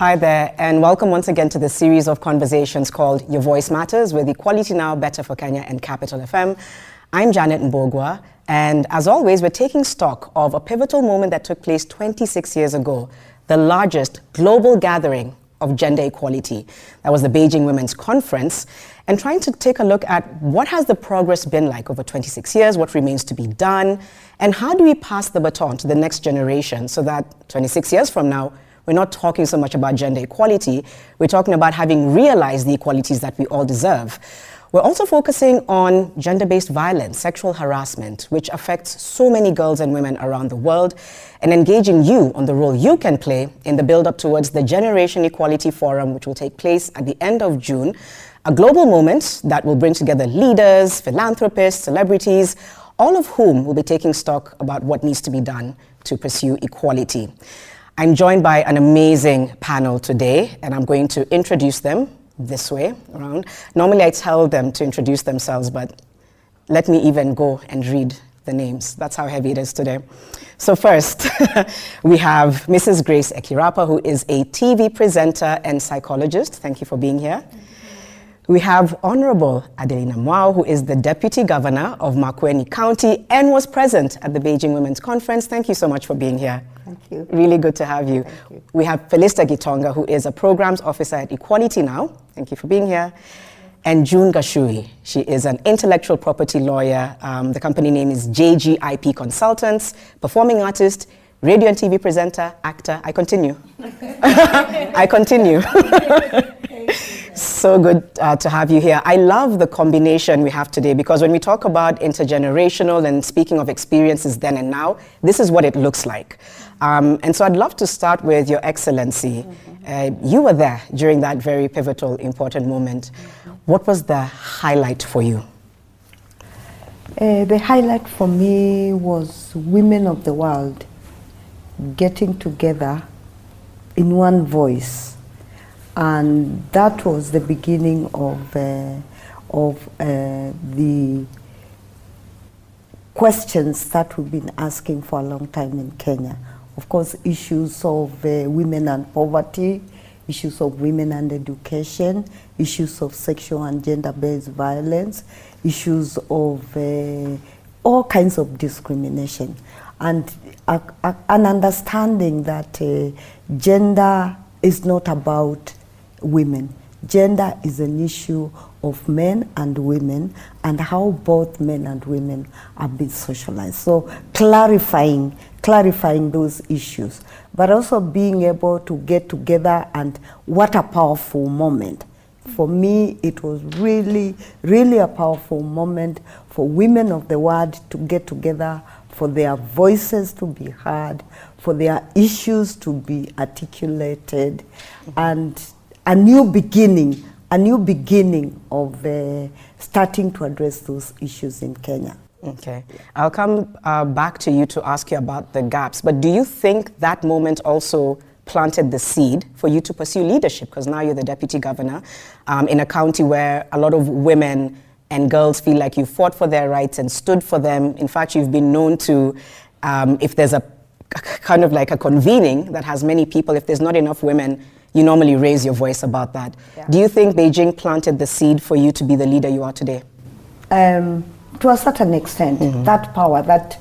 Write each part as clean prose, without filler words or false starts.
Hi there, and welcome once again to the series of conversations called Your Voice Matters with Equality Now, Better for Kenya and Capital FM. I'm Janet Mbugua, and as always, we're taking stock of a pivotal moment that took place 26 years ago, the largest global gathering of gender equality. That was the Beijing Women's Conference, and trying to take a look at what has the progress been like over 26 years, what remains to be done, and how do we pass the baton to the next generation so that 26 years from now, we're not talking so much about gender equality, we're talking about having realized the equalities that we all deserve. We're also focusing on gender-based violence, sexual harassment, which affects so many girls and women around the world, and engaging you on the role you can play in the build-up towards the Generation Equality Forum, which will take place at the end of June, a global moment that will bring together leaders, philanthropists, celebrities, all of whom will be taking stock about what needs to be done to pursue equality. I'm joined by an amazing panel today, and I'm going to introduce them this way around. Normally I tell them to introduce themselves, but let me even go and read the names. That's how heavy it is today. So first, we have Mrs. Grace Ekirapa, who is a TV presenter and psychologist. Thank you for being here. We have Honorable Adelina Mwau, who is the Deputy Governor of Makueni County and was present at the Beijing Women's Conference. Thank you so much for being here. Thank you. Really good to have you. Thank you. We have Felister Gitonga, who is a Programs Officer at Equality Now. Thank you for being here. And Gachui. She is an intellectual property lawyer. The company name is JGIP Consultants, performing artist, radio and TV presenter, actor. I continue. I continue. So good to have you here. I love the combination we have today because when we talk about intergenerational and speaking of experiences then and now, this is what it looks like. And so I'd love to start with Your Excellency. You were there during that very pivotal, important moment. What was the highlight for you? The highlight for me was women of the world getting together in one voice. And that was the beginning of the questions that we've been asking for a long time in Kenya. Of course, issues of women and poverty, issues of women and education, issues of sexual and gender-based violence, issues of all kinds of discrimination, and an understanding that gender is not about women. Gender is an issue of men and women and how both men and women are being socialized. So clarifying those issues, but also being able to get together, and what a powerful moment. For me, it was really, really a powerful moment for women of the world to get together, for their voices to be heard, for their issues to be articulated, and a new beginning of starting to address those issues in Kenya. Okay, I'll come back to you to ask you about the gaps, but do you think that moment also planted the seed for you to pursue leadership? Because now you're the Deputy Governor in a county where a lot of women and girls feel like you fought for their rights and stood for them. In fact, you've been known to, if there's a kind of like a convening that has many people, if there's not enough women, you normally raise your voice about that. Yeah. Do you think Beijing planted the seed for you to be the leader you are today? To a certain extent, that power, that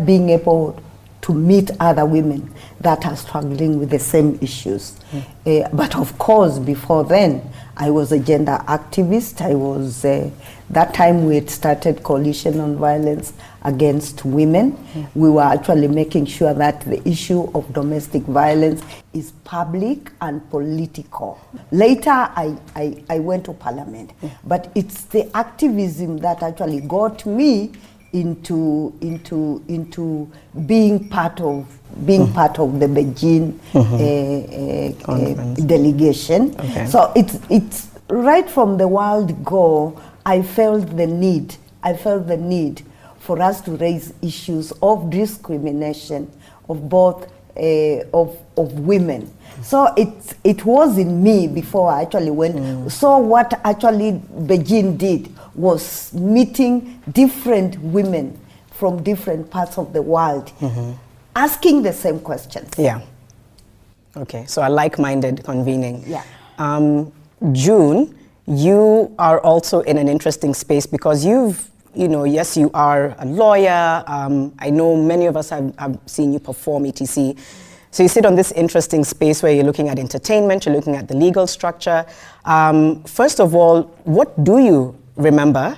being able to meet other women that are struggling with the same issues. But of course, before then, I was a gender activist. I was, that time we had started Coalition on Violence Against Women. We were actually making sure that the issue of domestic violence is public and political. Later, I went to Parliament, but it's the activism that actually got me into being part of the Beijing delegation. Okay. So it's right from the word go. I felt the need for us to raise issues of discrimination of both of women. So it was in me before I actually went. So what actually Beijing did was meeting different women from different parts of the world, asking the same questions. Yeah. Okay, so a like-minded convening. Yeah. June, you are also in an interesting space because yes, you are a lawyer. I know many of us have seen you perform, etc. So you sit on this interesting space where you're looking at entertainment, you're looking at the legal structure. First of all, what do you remember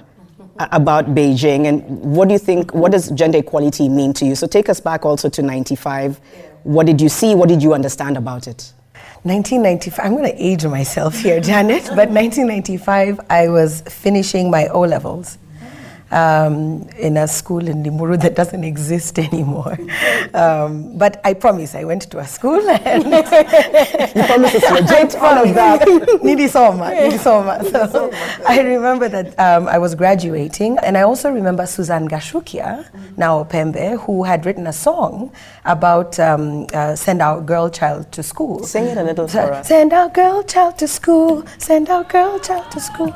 about Beijing, and what do you think, what does gender equality mean to you? So take us back also to 95. What did you see? What did you understand about it? 1995, I'm going to age myself here, Janet, but 1995, I was finishing my O-levels in a school in Meru that doesn't exist anymore. But I promise, I went to a school and... You promise it's legit, all of that. Nidisoma. So I remember that I was graduating, and I also remember Susan Gashukia, now Pembe, who had written a song about send our girl child to school. Sing it a little for us. Send our girl child to school, send our girl child to school.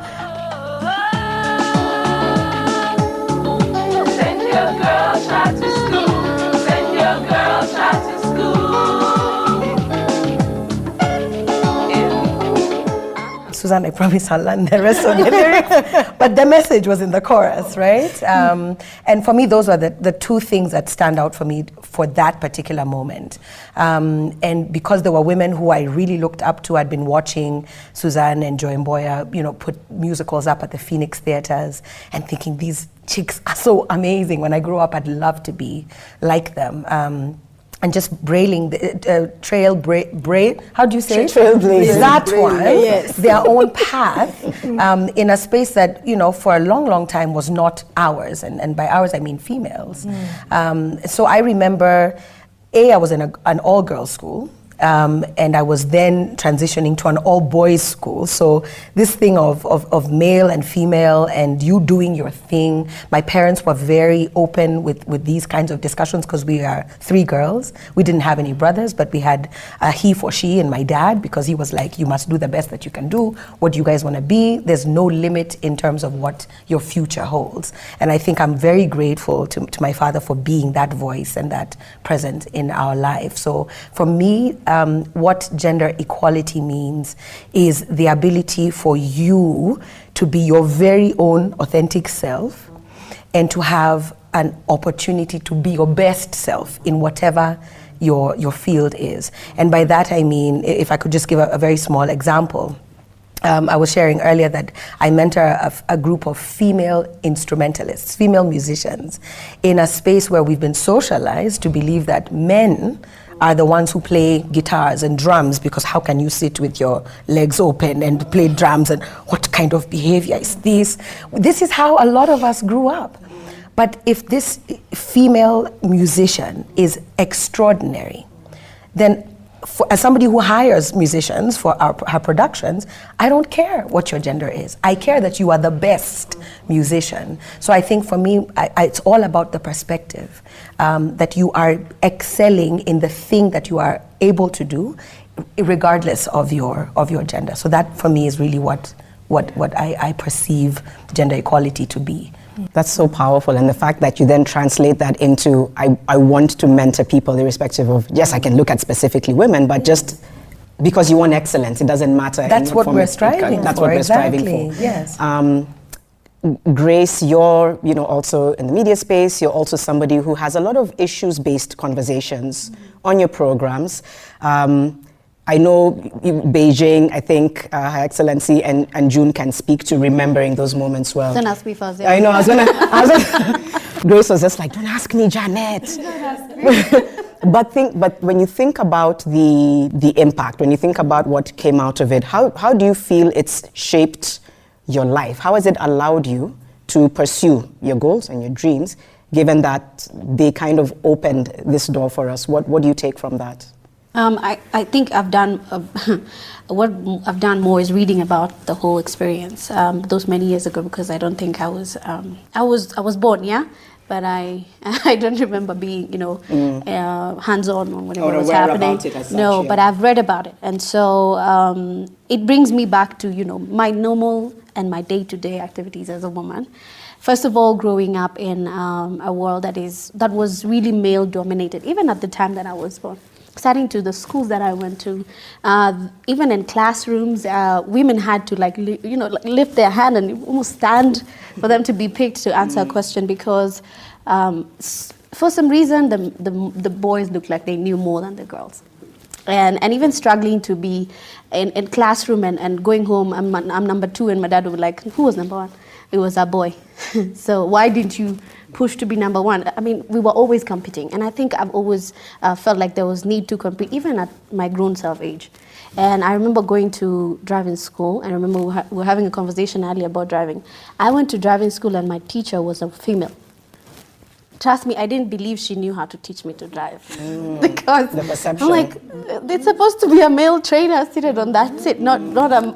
Your girl child to school. Send your girl child to school. Susan, I promise I'll learn the rest of the lyrics. But the message was in the chorus, right? And for me, those were the two things that stand out for me for that particular moment. And because there were women who I really looked up to, I'd been watching Susan and Joy Mboya, put musicals up at the Phoenix theaters and thinking these chicks are so amazing. When I grow up, I'd love to be like them. And just brailing, how do you say it? Trailblazing. That one, yes. Their own path in a space that, for a long, long time was not ours. And by ours, I mean females. So I remember, I was in an all-girls school. And I was then transitioning to an all-boys school. So this thing of male and female and you doing your thing, my parents were very open with these kinds of discussions because we are 3 girls. We didn't have any brothers, but we had a he for she and my dad, because he was like, you must do the best that you can do. What do you guys want to be? There's no limit in terms of what your future holds. And I think I'm very grateful to my father for being that voice and that present in our life. So for me, what gender equality means is the ability for you to be your very own authentic self and to have an opportunity to be your best self in whatever your field is. And by that I mean, if I could just give a very small example. I was sharing earlier that I mentor a group of female instrumentalists, female musicians, in a space where we've been socialized to believe that men are the ones who play guitars and drums, because how can you sit with your legs open and play drums, and what kind of behavior is this? This is how a lot of us grew up. But if this female musician is extraordinary, then as somebody who hires musicians for her productions, I don't care what your gender is. I care that you are the best musician. So I think for me, it's all about the perspective, that you are excelling in the thing that you are able to do, regardless of your gender. So that for me is really what I perceive gender equality to be. That's so powerful, and the fact that you then translate that into, I want to mentor people irrespective of, yes, I can look at specifically women, but just because you want excellence, it doesn't matter. That's what we're striving for. That's what we're striving for. Yes. Grace, you're also in the media space. You're also somebody who has a lot of issues-based conversations on your programs. I know Beijing, I think Her Excellency and June can speak to remembering those moments well. Don't ask me first. I know, Grace was just like, don't ask me, Janet. But when you think about the impact, when you think about what came out of it, how do you feel it's shaped your life? How has it allowed you to pursue your goals and your dreams, given that they kind of opened this door for us? What do you take from that? I think I've done what I've done more is reading about the whole experience those many years ago, because I don't think I was born, yeah, but I don't remember being hands-on on whatever was happening. No, but I've read about it, and so it brings me back to my normal and my day-to-day activities as a woman. First of all, growing up in a world that was really male-dominated, even at the time that I was born. starting to the schools that I went to, even in classrooms, women had to lift their hand and almost stand for them to be picked to answer a question, because for some reason the boys looked like they knew more than the girls. And even struggling to be in classroom and going home, I'm number 2, and my dad would be like, who was number 1? It was our boy. So why didn't you push to be number 1? I mean, we were always competing. And I think I've always felt like there was need to compete, even at my grown self age. And I remember going to driving school. I remember we were having a conversation earlier about driving. I went to driving school and my teacher was a female. Trust me, I didn't believe she knew how to teach me to drive. Because the perception. I'm like, it's supposed to be a male trainer seated on that seat, not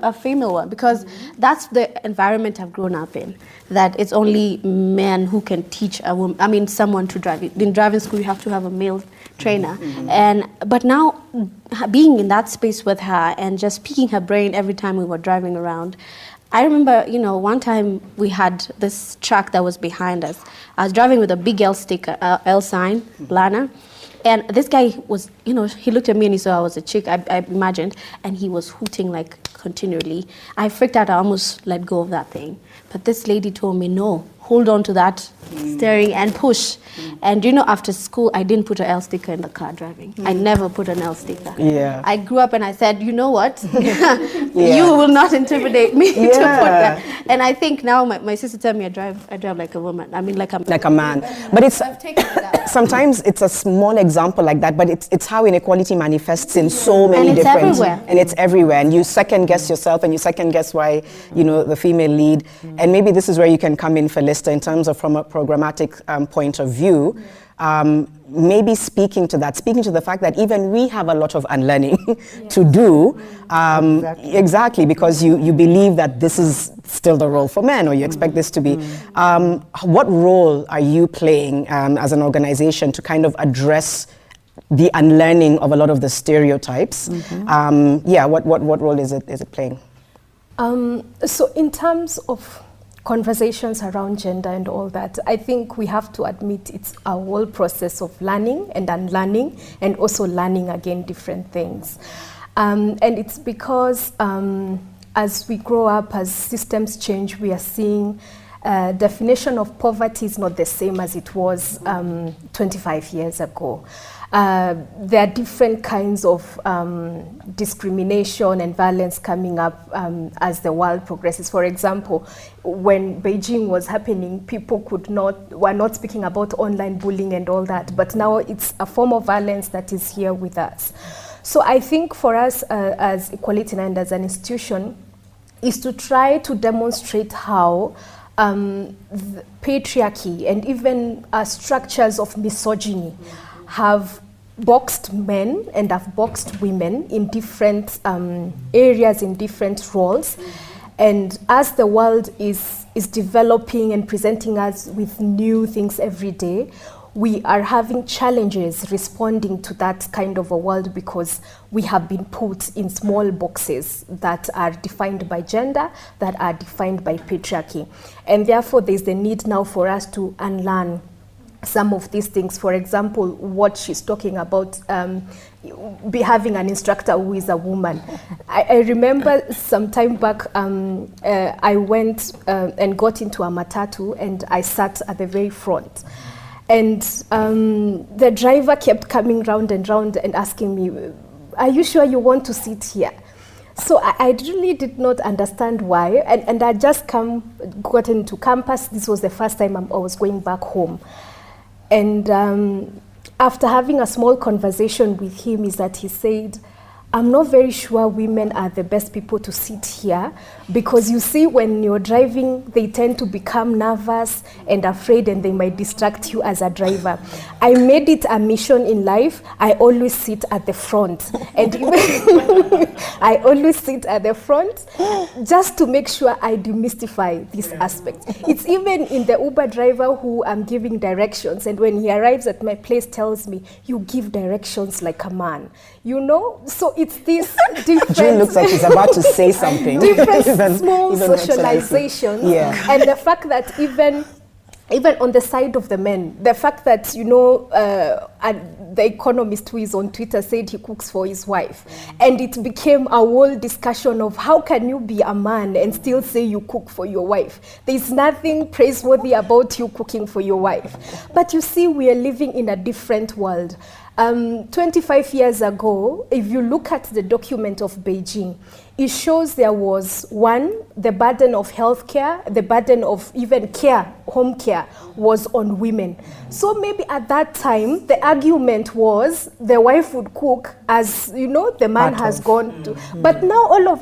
a female one. Because that's the environment I've grown up in, that it's only men who can teach a woman, someone to drive. In driving school, you have to have a male trainer. But now, being in that space with her and just picking her brain every time we were driving around, I remember, one time we had this truck that was behind us. I was driving with a big L sticker, L sign, Lana. And this guy was, he looked at me and he saw I was a chick, I imagined, and he was hooting like continually. I freaked out, I almost let go of that thing. But this lady told me, no, hold on to that steering and push. And after school, I didn't put an L sticker in the car driving. I never put an L sticker. Yeah. I grew up and I said, you know what? You will not intimidate me to put that. And I think now my sister tells me I drive like a woman. Like a man. But it's I've taken that. sometimes it's a small example like that, but it's how inequality manifests in so many And it's different. everywhere. And it's everywhere. And you second guess yourself, and you second guess why the female lead. And maybe this is where you can come in, Felister, in terms of from a programmatic point of view. Maybe speaking to the fact that even we have a lot of unlearning to do. Exactly, because you believe that this is still the role for men, or you expect this to be. What role are you playing as an organization to kind of address the unlearning of a lot of the stereotypes? What role is it playing? So in terms of conversations around gender and all that, I think we have to admit it's a whole process of learning and unlearning, and also learning again different things. And it's because as we grow up, as systems change, we are seeing definition of poverty is not the same as it was 25 years ago. There are different kinds of discrimination and violence coming up as the world progresses. For example, when Beijing was happening, people were not speaking about online bullying and all that, but now it's a form of violence that is here with us. So I think for us as Equality and as an institution is to try to demonstrate how the patriarchy and even structures of misogyny have boxed men and have boxed women in different areas, in different roles. And as the world is developing and presenting us with new things every day, we are having challenges responding to that kind of a world, because we have been put in small boxes that are defined by gender, that are defined by patriarchy. And therefore, there's the need now for us to unlearn some of these things. For example, what she's talking about, be having an instructor who is a woman. I remember some time back, I went and got into a matatu, and I sat at the very front. And the driver kept coming round and round and asking me, are you sure you want to sit here? So I really did not understand why. And I just got into campus. This was the first time I was going back home. And after having a small conversation with him, is that he said, I'm not very sure women are the best people to sit here, because you see, when you're driving, they tend to become nervous and afraid, and they might distract you as a driver. I made it a mission in life. I always sit at the front. And I always sit at the front just to make sure I demystify this aspect. It's even in the Uber driver who I'm giving directions, and when he arrives at my place, tells me, you give directions like a man. So it's this different... June looks like she's about to say something. Different small socializations. Yeah. And the fact that even even on the side of the men, the fact that, the Economist who is on Twitter said he cooks for his wife. And it became a whole discussion of how can you be a man and still say you cook for your wife? There's nothing praiseworthy about you cooking for your wife. But you see, we are living in a different world. 25 years ago, if you look at the document of Beijing, it shows there was, one, the burden of healthcare, the burden of even care, home care, was on women. So maybe at that time, the argument was the wife would cook as, the man has gone to. But now all of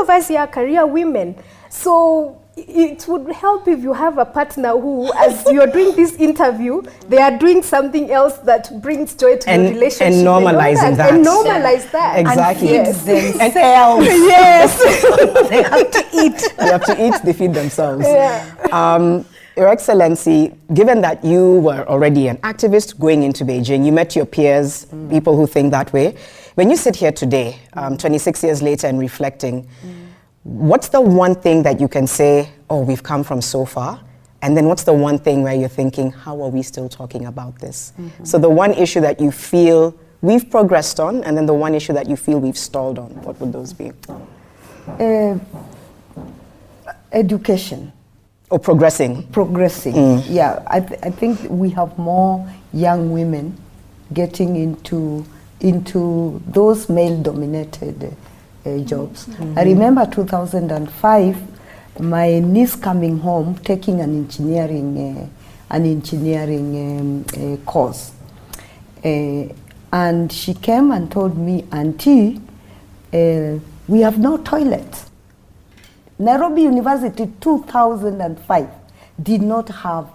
us here are career women. So it would help if you have a partner who, as you're doing this interview, they are doing something else that brings joy to the relationship. And normalizing that. And normalize that. Exactly. And feed themselves. Yes. They have to eat. They have to eat, they feed themselves. Yeah. Your Excellency, given that you were already an activist going into Beijing, you met your peers, people who think that way. When you sit here today, 26 years later and reflecting, what's the one thing that you can say, oh, we've come from so far? And then what's the one thing where you're thinking, how are we still talking about this? So the one issue that you feel we've progressed on, and then the one issue that you feel we've stalled on, what would those be? Education. Or progressing? Progressing, yeah. I think we have more young women getting into those male-dominated jobs. I remember 2005, my niece coming home taking an engineering course, and she came and told me, "Auntie, we have no toilets." Nairobi University 2005 did not have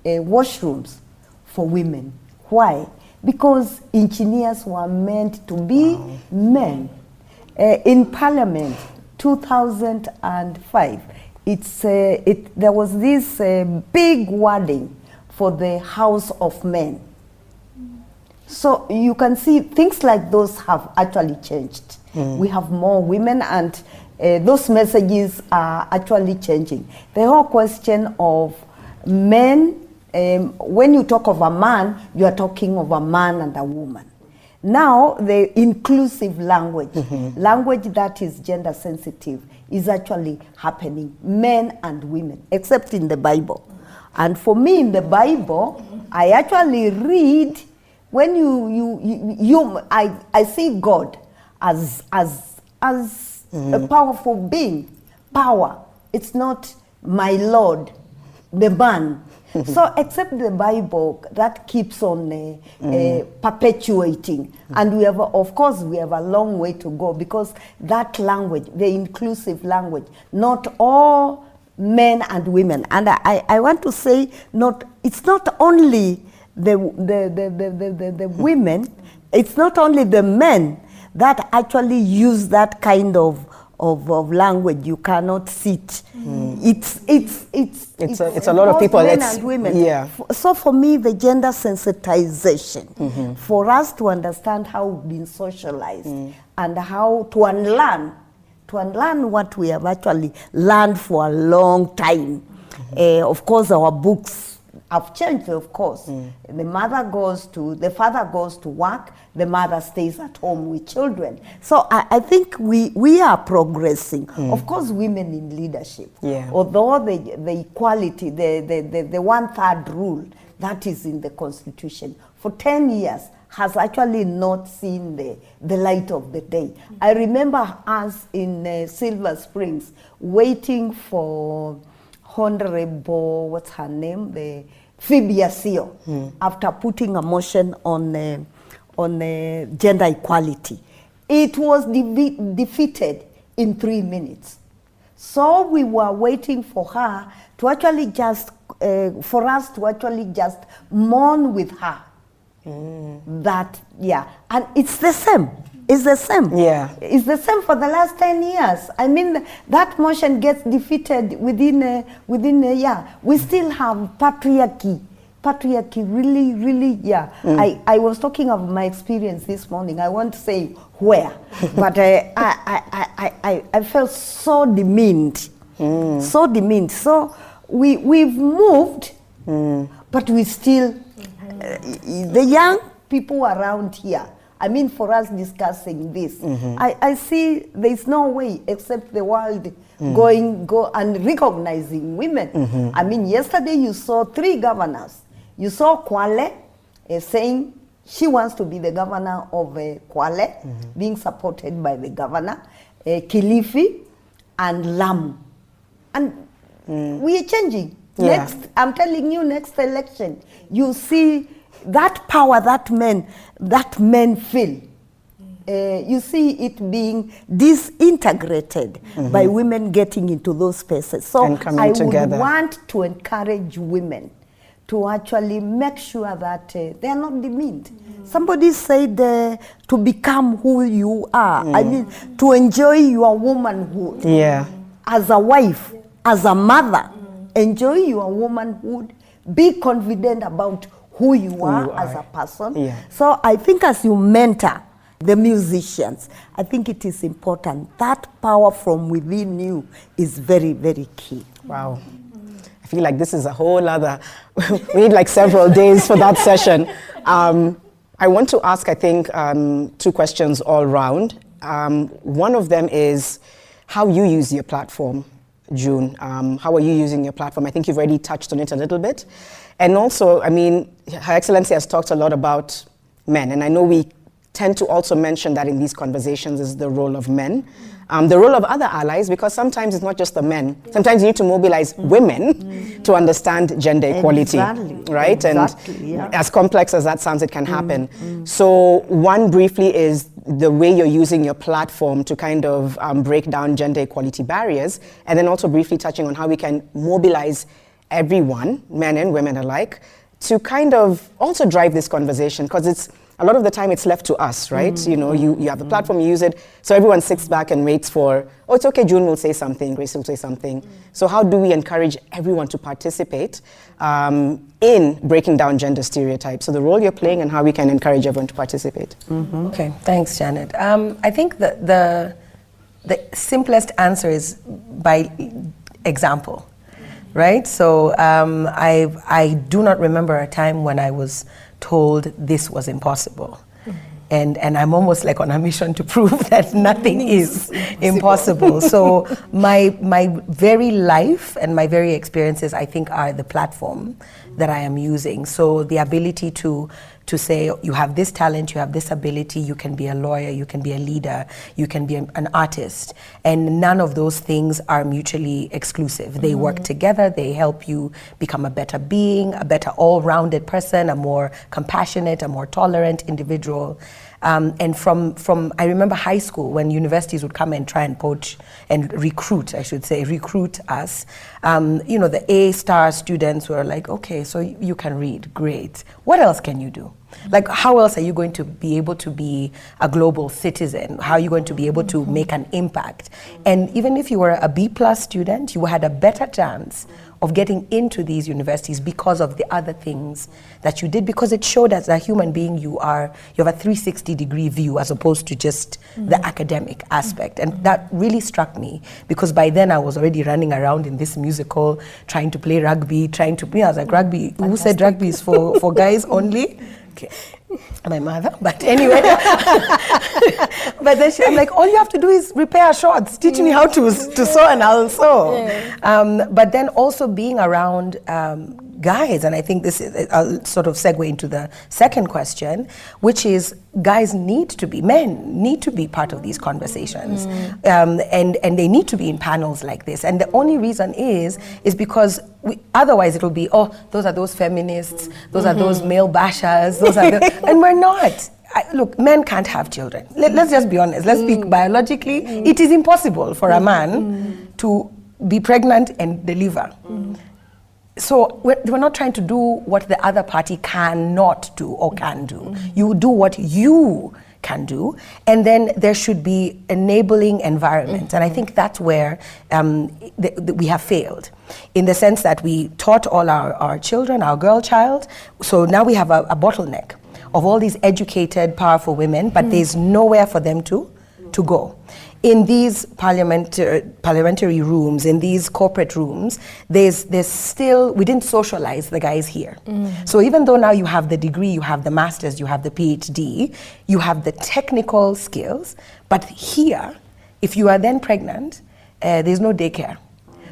washrooms for women. Why? Because engineers were meant to be men. In Parliament, 2005, there was this big wording for the House of Men. So you can see things like those have actually changed. We have more women, and those messages are actually changing. The whole question of men, when you talk of a man, you are talking of a man and a woman. Now, the inclusive language, language that is gender sensitive, is actually happening, men and women, except in the Bible. And for me, in the Bible, I actually read, when I see God as a powerful being, power. It's not my Lord, the man. So except the Bible, that keeps on perpetuating. And we have a long way to go, because that language, the inclusive language, not all men and women. And I want to say, it's not only the women, it's not only the men that actually use that kind of language. You cannot sit. It's a lot of people. Men and women. Yeah. So for me, the gender sensitization, for us to understand how we've been socialized and how to unlearn what we have actually learned for a long time. Of course, our books have changed, of course. The father goes to work, the mother stays at home with children. So I think we are progressing. Of course, women in leadership. Yeah. Although the equality, the 1/3 rule that is in the Constitution, for 10 years has actually not seen the light of the day. I remember us in Silver Springs waiting for Honorable, what's her name? The Phoebe Asio, after putting a motion on gender equality. It was defeated in 3 minutes. So we were waiting for her to actually for us to actually just mourn with her. That, yeah, and it's the same. It's the same. Yeah. It's the same for the last 10 years. I mean, that motion gets defeated within a year. We still have patriarchy. Patriarchy, really, really, yeah. I was talking of my experience this morning. I won't say where, but I felt so demeaned. So demeaned. So we've moved, but we still, the young people around here, I mean, for us discussing this, I see there's no way except the world go and recognizing women. I mean, yesterday you saw 3 governors. You saw Kwale saying she wants to be the governor of Kwale, being supported by the governor, Kilifi, and Lamu. And we are changing. Yeah. Next, I'm telling you, next election, you see that power that men feel. You see it being disintegrated by women getting into those spaces. So And coming I together. would want to encourage women to actually make sure that they are not demeaned. Somebody said to become who you are. I mean, to enjoy your womanhood. Yeah. As a wife, as a mother, enjoy your womanhood. Be confident about who you are as a person. Yeah. So I think as you mentor the musicians, I think it is important. That power from within you is very, very key. Wow. I feel like this is a whole other, we need like several days for that session. I want to ask, I think, 2 questions all round. One of them is how you use your platform, June. How are you using your platform? I think you've already touched on it a little bit. And also, I mean, Her Excellency has talked a lot about men, and I know we tend to also mention that in these conversations is the role of men. The role of other allies, because sometimes it's not just the men. Sometimes you need to mobilize women to understand gender equality, right? Exactly, and as complex as that sounds, it can happen. So one briefly is the way you're using your platform to kind of break down gender equality barriers, and then also briefly touching on how we can mobilize everyone, men and women alike, to kind of also drive this conversation, because it's a lot of the time it's left to us, right? You know, you have the platform, you use it, so everyone sits back and waits for, oh, it's okay, June will say something, Grace will say something. So how do we encourage everyone to participate in breaking down gender stereotypes? So the role you're playing and how we can encourage everyone to participate. Okay, thanks, Janet. I think the simplest answer is by example, right? So I do not remember a time when I was told this was impossible. And I'm almost like on a mission to prove that nothing is impossible. So my very life and my very experiences, I think, are the platform that I am using. So the ability to say, you have this talent, you have this ability, you can be a lawyer, you can be a leader, you can be an artist. And none of those things are mutually exclusive. They work together, they help you become a better being, a better all-rounded person, a more compassionate, a more tolerant individual. And from I remember high school when universities would come and try and poach and recruit us. You know, the A-star students were like, okay, so you can read, great. What else can you do? Like, how else are you going to be able to be a global citizen? How are you going to be able to make an impact? And even if you were a B+ student, you had a better chance of getting into these universities because of the other things that you did, because it showed as a human being you have a 360-degree view as opposed to just the academic aspect. And that really struck me, because by then I was already running around in this musical, trying to play rugby, I was like, rugby, who said rugby is for guys only? Okay. My mother, but anyway. But then I'm like, all you have to do is repair shorts. Teach me how to sew and I'll sew. Yeah. But then also being around guys, and I think this is, I'll sort of segue into the second question, which is men need to be part of these conversations. And they need to be in panels like this. And the only reason is because otherwise it'll be, oh, those are those feminists, those are those male bashers, and we're not. Look, men can't have children. Let's just be honest. Let's speak biologically. It is impossible for a man to be pregnant and deliver. So we're not trying to do what the other party cannot do or can do. You do what you can do, and then there should be enabling environment. And I think that's where we have failed, in the sense that we taught all our children, our girl child, so now we have a bottleneck of all these educated, powerful women, but there's nowhere for them to go. in these parliamentary rooms, in these corporate rooms, there's still, we didn't socialize the guys here. So even though now you have the degree, you have the master's, you have the PhD, you have the technical skills, but here, if you are then pregnant, there's no daycare.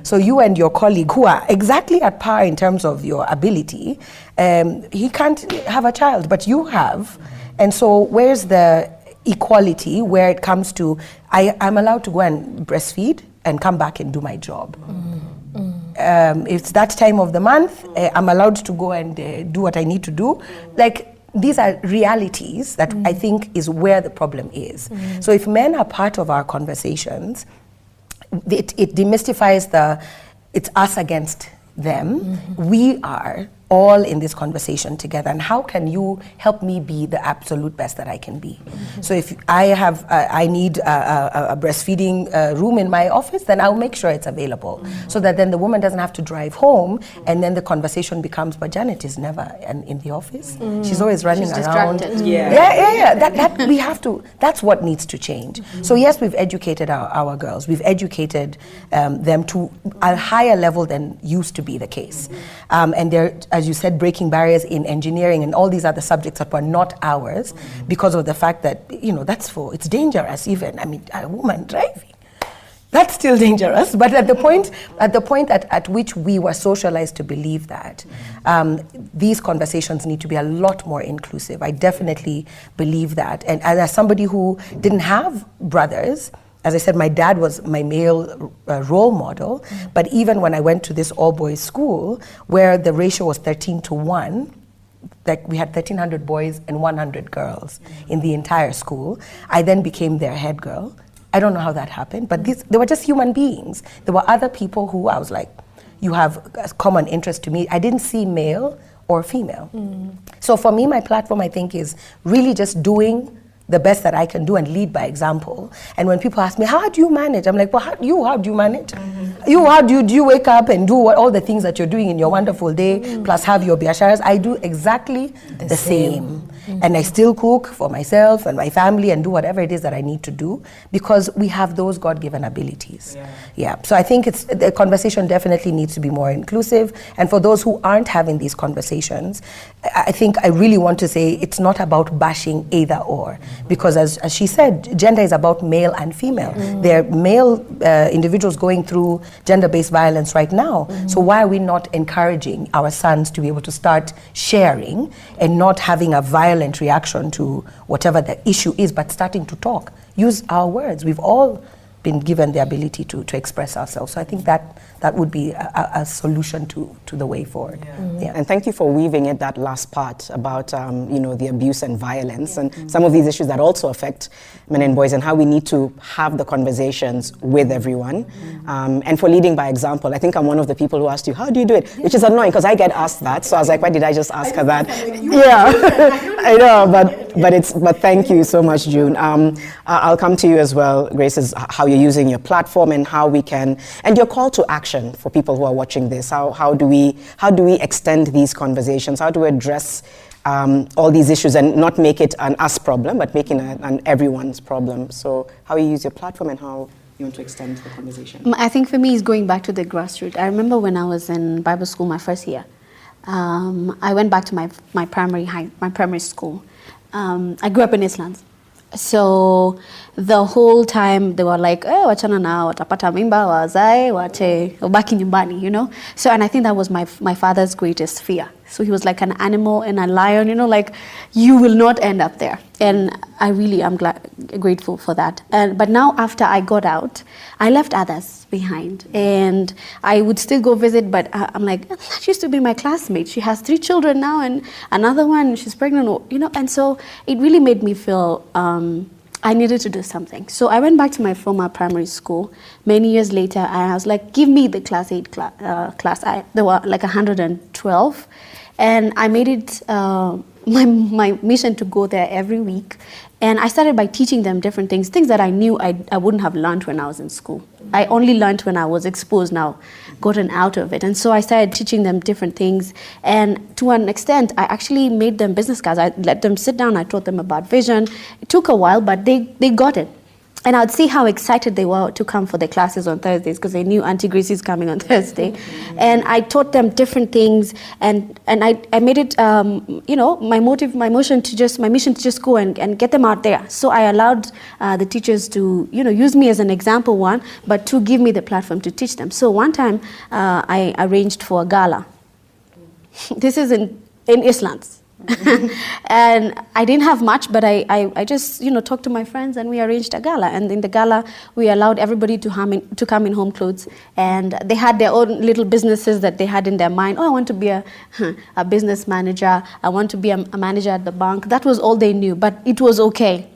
So you and your colleague who are exactly at par in terms of your ability, he can't have a child, but you have. And so where's the equality where it comes to, I'm allowed to go and breastfeed and come back and do my job. It's that time of the month, I'm allowed to go and do what I need to do. Like, these are realities that I think is where the problem is. So if men are part of our conversations, it demystifies it's us against them. We are all in this conversation together, and how can you help me be the absolute best that I can be? So if I need a breastfeeding room in my office, then I'll make sure it's available, so that then the woman doesn't have to drive home, and then the conversation becomes, but Janet is never in the office. She's always running around. That we have to. That's what needs to change. So yes, we've educated our girls. We've educated them to a higher level than used to be the case, and they're, as you said, breaking barriers in engineering and all these other subjects that were not ours because of the fact that, it's dangerous even. I mean, a woman driving, that's still dangerous. But at the point at which we were socialized to believe that, these conversations need to be a lot more inclusive. I definitely believe that. And as somebody who didn't have brothers, as I said, my dad was my male role model, but even when I went to this all-boys school, where the ratio was 13-1, like we had 1,300 boys and 100 girls in the entire school, I then became their head girl. I don't know how that happened, but they were just human beings. There were other people who I was like, you have a common interest to me. I didn't see male or female. So for me, my platform, I think, is really just doing the best that I can do and lead by example. And when people ask me, how do you manage? I'm like, well, how do you manage? How do you wake up and do all the things that you're doing in your wonderful day, plus have your biasharas? I do exactly the same. And I still cook for myself and my family and do whatever it is that I need to do, because we have those God-given abilities. So I think the conversation definitely needs to be more inclusive. And for those who aren't having these conversations, I think I really want to say it's not about bashing either or, because as she said, gender is about male and female. There are male individuals going through gender-based violence right now. So why are we not encouraging our sons to be able to start sharing and not having a violent reaction to whatever the issue is, but starting to talk, use our words? We've all been given the ability to express ourselves. So I think that would be a solution to the way forward. And thank you for weaving in that last part about the abuse and violence and some of these issues that also affect men and boys, and how we need to have the conversations with everyone, and for leading by example. I think I'm one of the people who asked you, how do you do it? Which is annoying because I get asked that, so I was like, why did I just ask her that? I know, but thank you so much, June. I'll come to you as well, Grace, is how you're using your platform and how we can, and your call to action for people who are watching this. How do we extend these conversations? How do we address all these issues and not make it an us problem, but making an everyone's problem? So how you use your platform and how you want to extend the conversation? I think for me, it's going back to the grassroots. I remember when I was in Bible school my first year, I went back to my primary school. I grew up in Islands. So the whole time they were like, wachana na watapata mimba wazae wache ubaki nyumbani, So, and I think that was my father's greatest fear. So he was like an animal and a lion, like you will not end up there. And I really am grateful for that. But now after I got out, I left others behind, and I would still go visit, but I'm like, that used to be my classmate. She has 3 children now, and another one, she's pregnant, and so it really made me feel I needed to do something. So I went back to my former primary school many years later, and I was like, give me the class 8 class. There were like 112, and I made it my mission to go there every week. And I started by teaching them different things that I knew I wouldn't have learned when I was in school. I only learned when I was exposed now, gotten out of it. And so I started teaching them different things. And to an extent, I actually made them business cards. I let them sit down. I taught them about vision. It took a while, but they got it. And I'd see how excited they were to come for their classes on Thursdays because they knew Auntie Gracie's coming on Thursday. And I taught them different things, and I made it, my mission to just go and get them out there. So I allowed the teachers to, use me as an example, one, but to give me the platform to teach them. So one time I arranged for a gala. This is in Islands. And I didn't have much, but I just talked to my friends and we arranged a gala. And in the gala, we allowed everybody to come in home clothes, and they had their own little businesses that they had in their mind. Oh, I want to be a business manager. I want to be a manager at the bank. That was all they knew, but it was okay.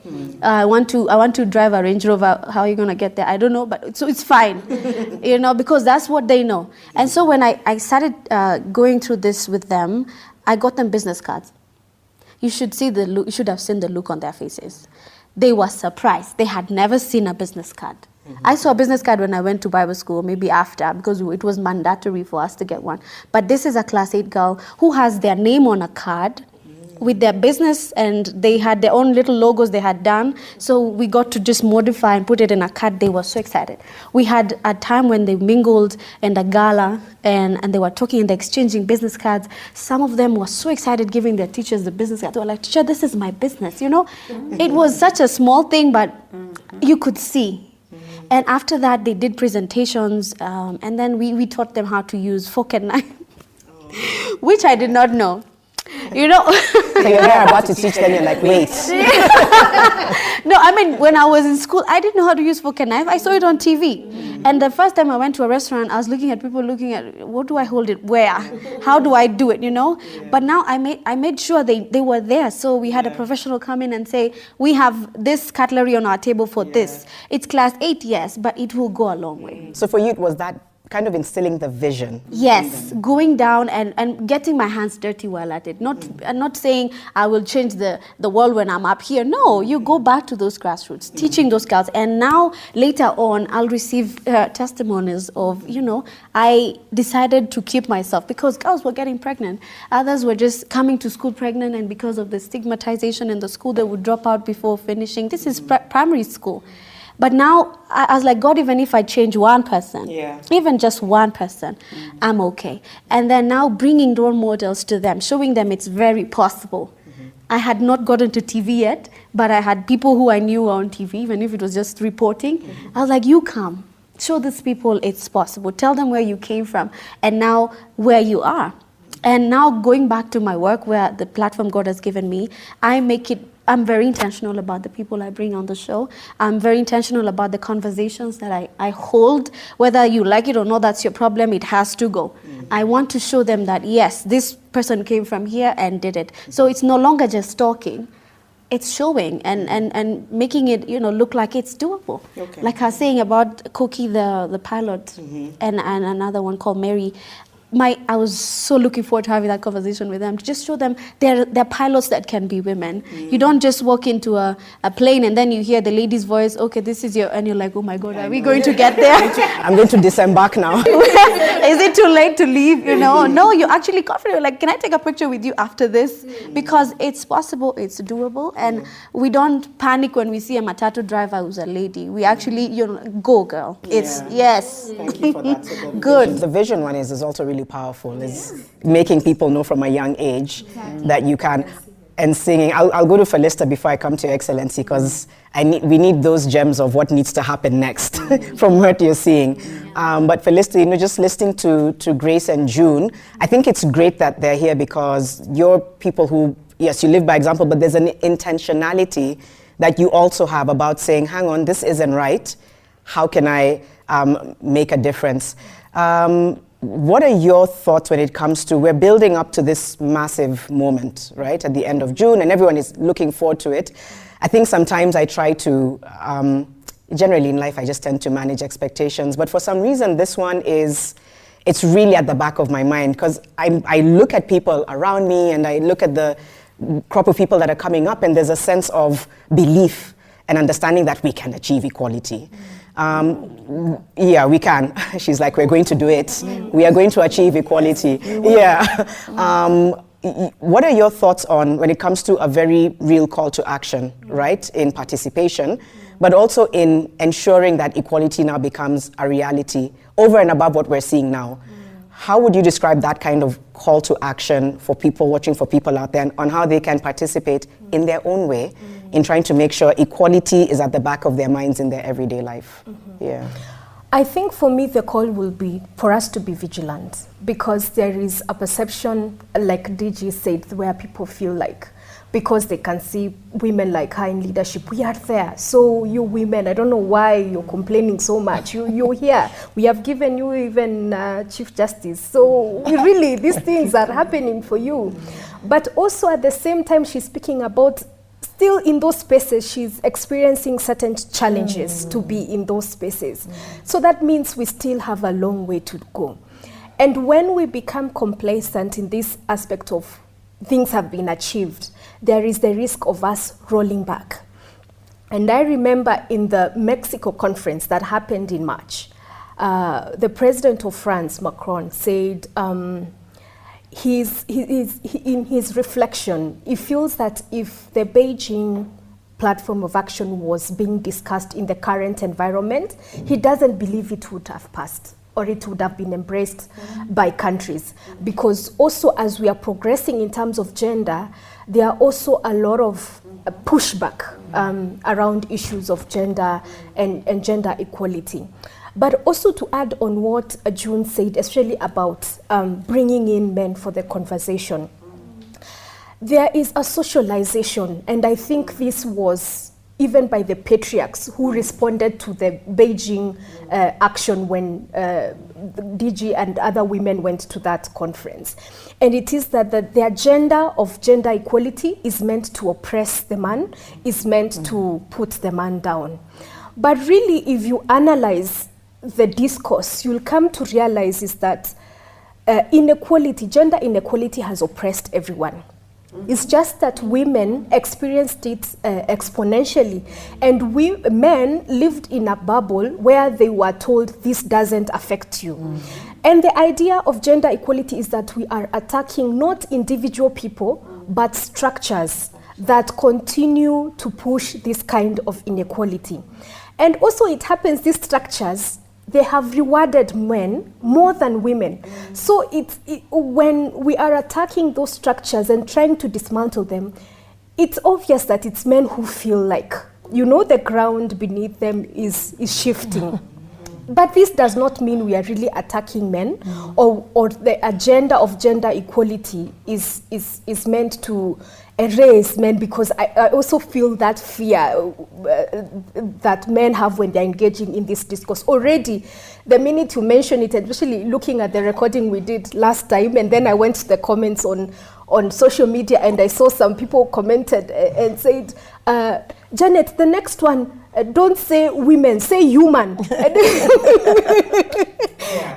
I want to drive a Range Rover. How are you gonna get there? I don't know, but so it's fine, because that's what they know. And so when I started going through this with them, I got them business cards. You should see the look. You should have seen the look on their faces. They were surprised. They had never seen a business card. I saw a business card when I went to Bible school, maybe after, because it was mandatory for us to get one. But this is a class 8 girl who has their name on a card with their business, and they had their own little logos they had done. So we got to just modify and put it in a card. They were so excited. We had a time when they mingled in the gala, and they were talking and they're exchanging business cards. Some of them were so excited giving their teachers the business card. They were like, "Teacher, this is my business." It was such a small thing, but you could see. And after that, they did presentations, and then we taught them how to use fork and knife, which I did not know. So you're there about to teach them, you're like, wait. No, I mean, when I was in school, I didn't know how to use fork and knife. I saw it on TV. And the first time I went to a restaurant, I was looking at people looking at, what do I hold it where? How do I do it, But now I made sure they were there. So we had a professional come in and say, we have this cutlery on our table for this. It's class 8, yes, but it will go a long way. So for you, it was that kind of instilling the vision. Yes, going down and getting my hands dirty while at it. Not saying I will change the world when I'm up here. No, you go back to those grassroots, teaching those girls. And now, later on, I'll receive testimonies of, I decided to keep myself because girls were getting pregnant. Others were just coming to school pregnant, and because of the stigmatization in the school, they would drop out before finishing. This is primary school. But now, I was like, God, even if I change one person, even just one person, I'm okay. And then now bringing role models to them, showing them it's very possible. I had not gotten to TV yet, but I had people who I knew on TV, even if it was just reporting. I was like, you come, show these people it's possible. Tell them where you came from and now where you are. And now going back to my work, where the platform God has given me, I'm very intentional about the people I bring on the show. I'm very intentional about the conversations that I hold. Whether you like it or not, that's your problem. It has to go. I want to show them that, yes, this person came from here and did it. So it's no longer just talking. It's showing and making it, look like it's doable. Okay. Like I was saying about Koki, the pilot, and another one called Mary. I was so looking forward to having that conversation with them, to just show them they're pilots that can be women. You don't just walk into a plane and then you hear the lady's voice, okay, this is and you're like, oh my God, are we going to get there? I'm going to disembark now. Is it too late to leave? No, you're actually confident. You're like, can I take a picture with you after this? Because it's possible, it's doable, and we don't panic when we see a matatu driver who's a lady. We actually, go girl. It's, yes. Thank you for that. So good. The vision one is also really powerful, is making people know from a young age that you can. And singing, I'll go to Felister before I come to Excellency, because we need those gems of what needs to happen next from what you're seeing. But Felister, just listening to Grace and June, I think it's great that they're here because you're people who, yes, you live by example, but there's an intentionality that you also have about saying, hang on, this isn't right. How can I make a difference? What are your thoughts when it comes to, we're building up to this massive moment, right, at the end of June, and everyone is looking forward to it. I think sometimes I try to, generally in life, I just tend to manage expectations, but for some reason, this one it's really at the back of my mind, because I look at people around me, and I look at the crop of people that are coming up, and there's a sense of belief and understanding that we can achieve equality. Yeah, we can. She's like, we're going to do it. We are going to achieve equality. Yeah. What are your thoughts on when it comes to a very real call to action, right, in participation? but also in ensuring that equality now becomes a reality over and above what we're seeing now. How would you describe that kind of call to action for people watching, for people out there, on how they can participate in their own way in trying to make sure equality is at the back of their minds in their everyday life? Yeah. I think for me the call will be for us to be vigilant, because there is a perception, like DG said, where people feel like because they can see women like her in leadership, we are there. So you women, I don't know why you're complaining so much. You're here. We have given you even Chief Justice. So really, these things are happening for you. But also at the same time, she's speaking about still in those spaces, she's experiencing certain challenges to be in those spaces. So that means we still have a long way to go. And when we become complacent in this aspect of things have been achieved, there is the risk of us rolling back. And I remember in the Mexico conference that happened in March, the president of France, Macron, said in his reflection, he feels that if the Beijing platform of action was being discussed in the current environment, he doesn't believe it would have passed, or it would have been embraced by countries. Because also as we are progressing in terms of gender, there are also a lot of pushback around issues of gender and gender equality. But also to add on what June said, especially about bringing in men for the conversation, there is a socialization, and I think this was even by the patriarchs who responded to the Beijing action when DG and other women went to that conference. And it is that the agenda of gender equality is meant to oppress the man, is meant to put the man down. But really, if you analyze the discourse, you'll come to realize is that inequality, gender inequality has oppressed everyone. It's just that women experienced it exponentially, and we men lived in a bubble where they were told this doesn't affect you. And the idea of gender equality is that we are attacking not individual people, but structures that continue to push this kind of inequality. And also it happens, these structures, they have rewarded men more than women. So when we are attacking those structures and trying to dismantle them, it's obvious that it's men who feel like, the ground beneath them is shifting. But this does not mean we are really attacking men, or the agenda of gender equality is meant to erase men, because I also feel that fear that men have when they're engaging in this discourse. Already, the minute you mention it, especially looking at the recording we did last time, and then I went to the comments on social media, and I saw some people commented and said, Janet, the next one, don't say women, say human.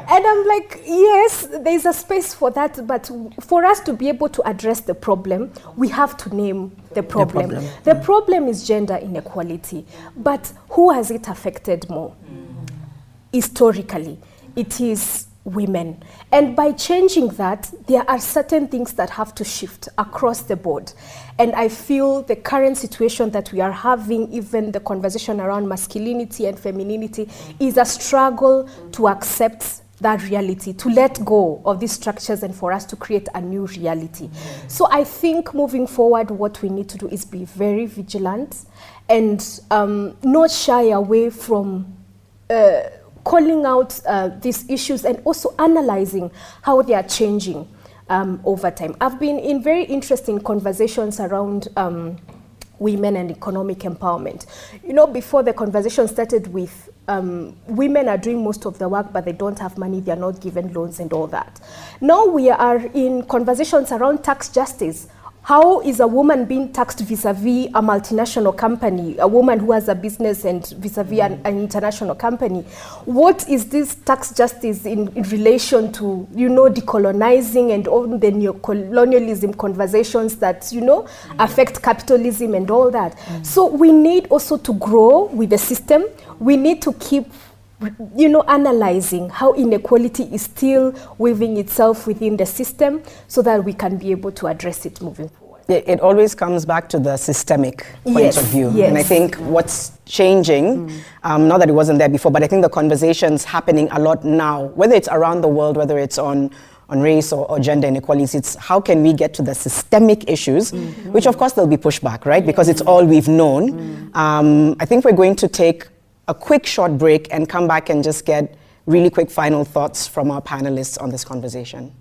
And I'm like, yes, there's a space for that, but for us to be able to address the problem, we have to name the problem. The problem is gender inequality, but who has it affected more? Historically, it is women. And by changing that, there are certain things that have to shift across the board. And I feel the current situation that we are having, even the conversation around masculinity and femininity, is a struggle to accept that reality, to let go of these structures and for us to create a new reality. So I think moving forward, what we need to do is be very vigilant and not shy away from calling out these issues and also analyzing how they are changing over time. I've been in very interesting conversations around women and economic empowerment. Before the conversation started with women are doing most of the work, but they don't have money, they are not given loans and all that. Now we are in conversations around tax justice. How is a woman being taxed vis-a-vis a multinational company, a woman who has a business and vis-a-vis an international company? What is this tax justice in relation to, decolonizing and all the neocolonialism conversations that, affect capitalism and all that? So we need also to grow with the system. We need to keep analyzing how inequality is still weaving itself within the system so that we can be able to address it moving forward. it always comes back to the systemic point of view. Yes. And I think what's changing, not that it wasn't there before, but I think the conversation's happening a lot now, whether it's around the world, whether it's on race or gender inequalities, it's how can we get to the systemic issues, which of course there'll be pushback, right? Because it's all we've known. I think we're going to take a quick short break and come back and just get really quick final thoughts from our panelists on this conversation.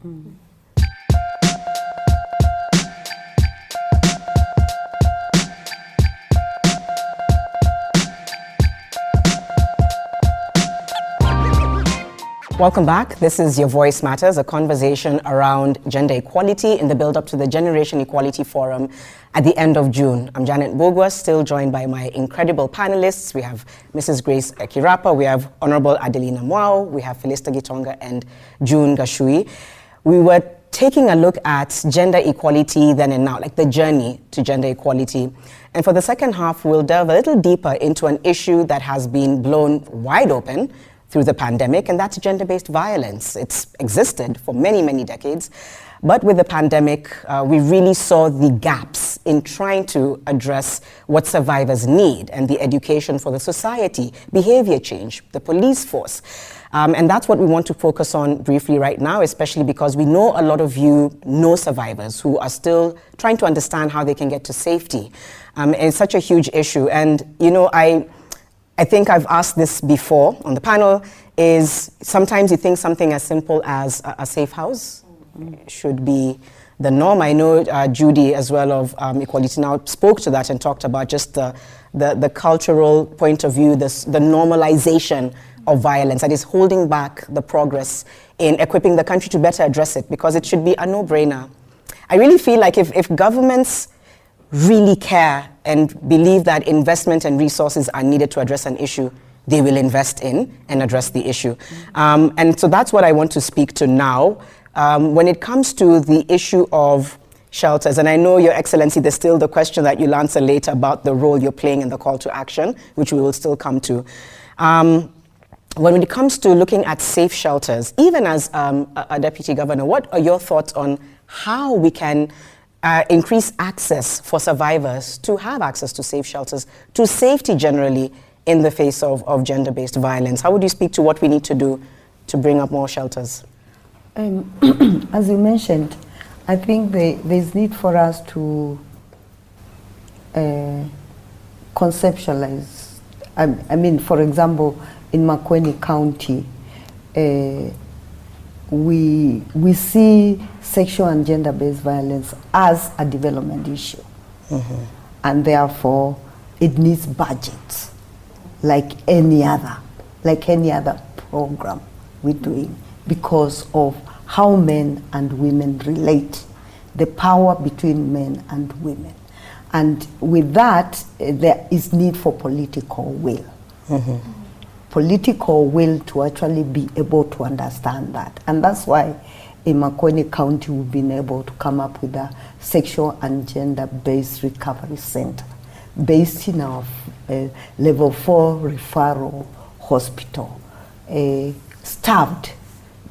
Welcome back. This is Your Voice Matters, a conversation around gender equality in the build-up to the Generation Equality Forum at the end of June. I'm Janet Mbugua, still joined by my incredible panelists. We have Mrs. Grace Ekirapa, we have Honorable Adelina Mwau, we have Felister Gitonga and June Gachui. We were taking a look at gender equality then and now, like the journey to gender equality. And for the second half, we'll delve a little deeper into an issue that has been blown wide open through the pandemic, and that's gender-based violence. It's existed for many, many decades, but with the pandemic, we really saw the gaps in trying to address what survivors need and the education for the society, behavior change, the police force. And that's what we want to focus on briefly right now, especially because we know a lot of you know survivors who are still trying to understand how they can get to safety. It's such a huge issue. And, you know, I think I've asked this before on the panel, is sometimes you think something as simple as a safe house should be the norm. I know Judy as well of Equality Now spoke to that and talked about just the cultural point of view, the normalization of violence that is holding back the progress in equipping the country to better address it, because it should be a no-brainer. I really feel like if governments really care and believe that investment and resources are needed to address an issue, they will invest in and address the issue. And so that's what I want to speak to now. When it comes to the issue of shelters, and I know, Your Excellency, there's still the question that you'll answer later about the role you're playing in the call to action, which we will still come to. When it comes to looking at safe shelters, even as a deputy governor, what are your thoughts on how we can increase access for survivors to have access to safe shelters, to safety generally in the face of gender-based violence? How would you speak to what we need to do to bring up more shelters? As you mentioned, I think there's need for us to conceptualize. I mean, for example, in Makueni County, we see sexual and gender-based violence as a development issue. And therefore, it needs budgets like any other program we're doing, because of how men and women relate, the power between men and women. And with that, there is need for political will. Political will to actually be able to understand that. And that's why in Makueni County we've been able to come up with a sexual and gender-based recovery center based in our level 4 referral hospital, staffed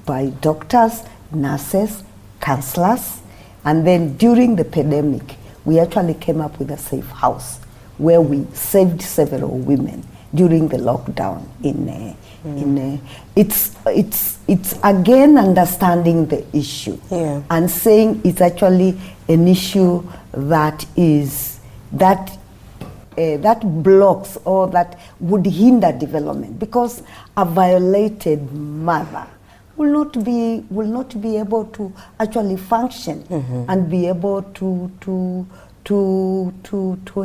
by doctors, nurses, counselors. And then during the pandemic, we actually came up with a safe house where we saved several women during the lockdown. It's again understanding the issue and saying it's actually an issue that is that blocks or that would hinder development, because a violated mother will not be able to actually function and be able to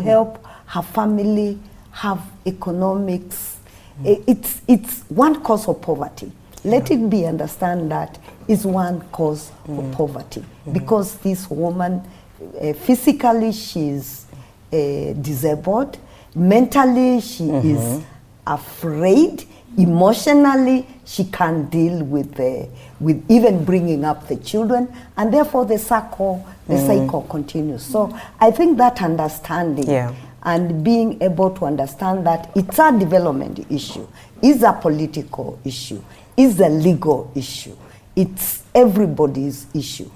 help her family have economics. It's one cause of poverty. Let it be understand that is one cause of poverty, because this woman physically she's disabled, mentally she is afraid, emotionally she can't deal with even bringing up the children, and therefore the cycle continues. So I think that understanding and being able to understand that it's a development issue, is a political issue, is a legal issue, it's everybody's issue,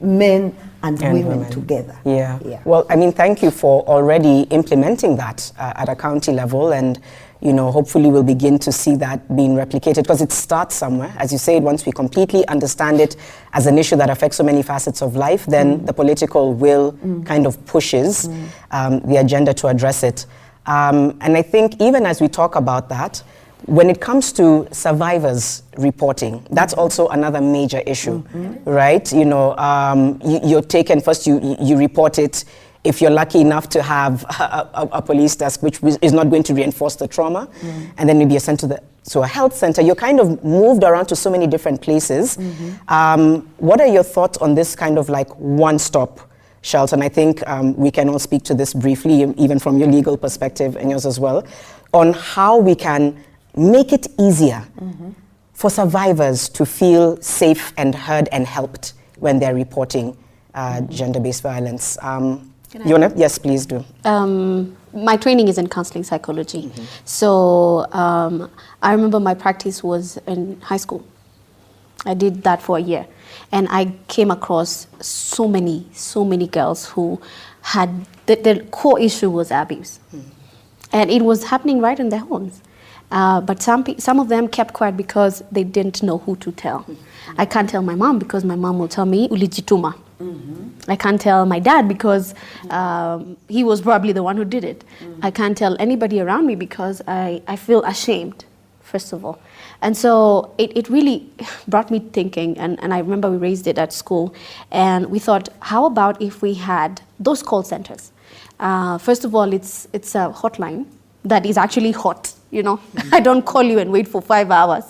men and women together. Yeah. Well, I mean, thank you for already implementing that at a county level, and hopefully we'll begin to see that being replicated, because it starts somewhere. As you said, once we completely understand it as an issue that affects so many facets of life, then the political will kind of pushes the agenda to address it. And I think even as we talk about that, when it comes to survivors reporting, that's also another major issue, right? You're taken first, you report it. If you're lucky enough to have a police desk, which is not going to reinforce the trauma, and then maybe you're sent to a health center, you're kind of moved around to so many different places. What are your thoughts on this kind of like one-stop shelter? And I think we can all speak to this briefly, even from your legal perspective and yours as well, on how we can make it easier for survivors to feel safe and heard and helped when they're reporting gender-based violence. Yes, please do. My training is in counseling psychology. So I remember my practice was in high school. I did that for a year. And I came across so many girls who had, the core issue was abuse. And it was happening right in their homes. But some of them kept quiet because they didn't know who to tell. I can't tell my mom because my mom will tell me, ulijituma. I can't tell my dad because he was probably the one who did it. I can't tell anybody around me because I feel ashamed, first of all. And so it really brought me thinking, and I remember we raised it at school, and we thought, how about if we had those call centers? First of all, it's a hotline that is actually hot. I don't call you and wait for 5 hours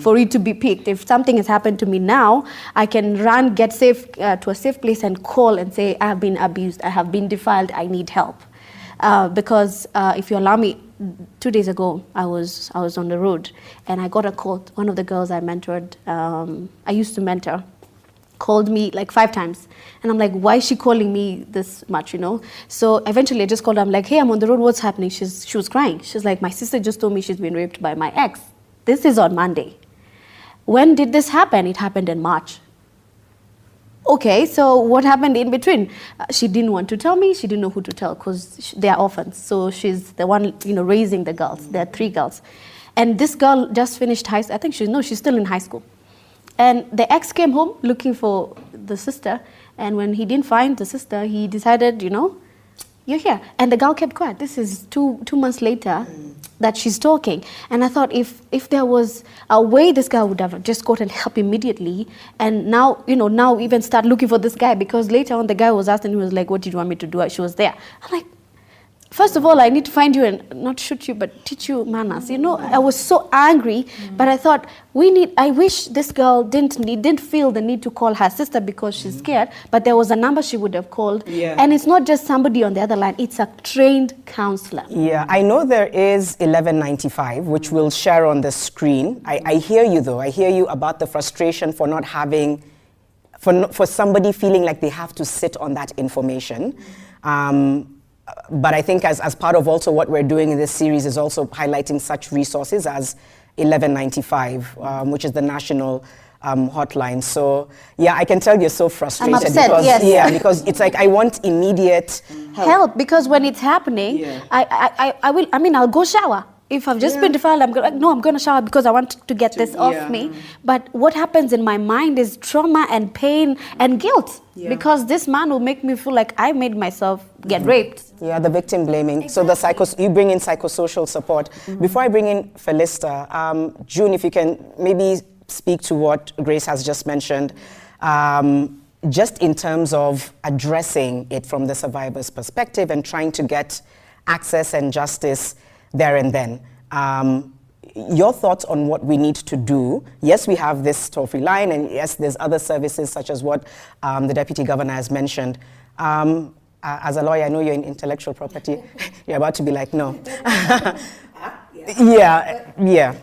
for it to be picked. If something has happened to me now, I can run, get safe to a safe place and call and say, I have been abused, I have been defiled, I need help. Because if you allow me, 2 days ago, I was on the road and I got a call. One of the girls I mentored, I used to mentor, called me like 5 times. And I'm like, why is she calling me this much, So eventually I just called her. I'm like, hey, I'm on the road. What's happening? She was crying. She's like, my sister just told me she's been raped by my ex. This is on Monday. When did this happen? It happened in March. Okay, so what happened in between? She didn't want to tell me. She didn't know who to tell because they are orphans. So she's the one, raising the girls. There are 3 girls. And this girl just finished high school. I think she's still in high school. And the ex came home looking for the sister, and when he didn't find the sister, he decided, you're here. And the girl kept quiet. This is two months later that she's talking. And I thought if there was a way this guy would have just got and help immediately, and now even start looking for this guy, because later on the guy was asked and he was like, what did you want me to do? She was there. I'm like, first of all, I need to find you and not shoot you, but teach you manners. I was so angry, but I thought I wish this girl didn't feel the need to call her sister because she's scared, but there was a number she would have called. Yeah. And it's not just somebody on the other line, it's a trained counselor. Yeah, I know there is 1195, which we'll share on the screen. I hear you though. I hear you about the frustration for not having, for somebody feeling like they have to sit on that information. But I think as part of also what we're doing in this series is also highlighting such resources as 1195, which is the national hotline. So yeah, I can tell you're so frustrated. I'm upset, because, yes. Yeah, because it's like I want immediate help. Because when it's happening, I'll go shower. If I've just been defiled, I'm going to shower because I want to get this off me. But what happens in my mind is trauma and pain and guilt. Yeah. Because this man will make me feel like I made myself get raped. Yeah, the victim blaming. Exactly. So you bring in psychosocial support. Before I bring in Felister, June, if you can maybe speak to what Grace has just mentioned, just in terms of addressing it from the survivor's perspective and trying to get access and justice there and then. Your thoughts on what we need to do? Yes, we have this toll-free line, and yes, there's other services such as what the Deputy Governor has mentioned. As a lawyer, I know you're in intellectual property. You're about to be like, no. Yeah.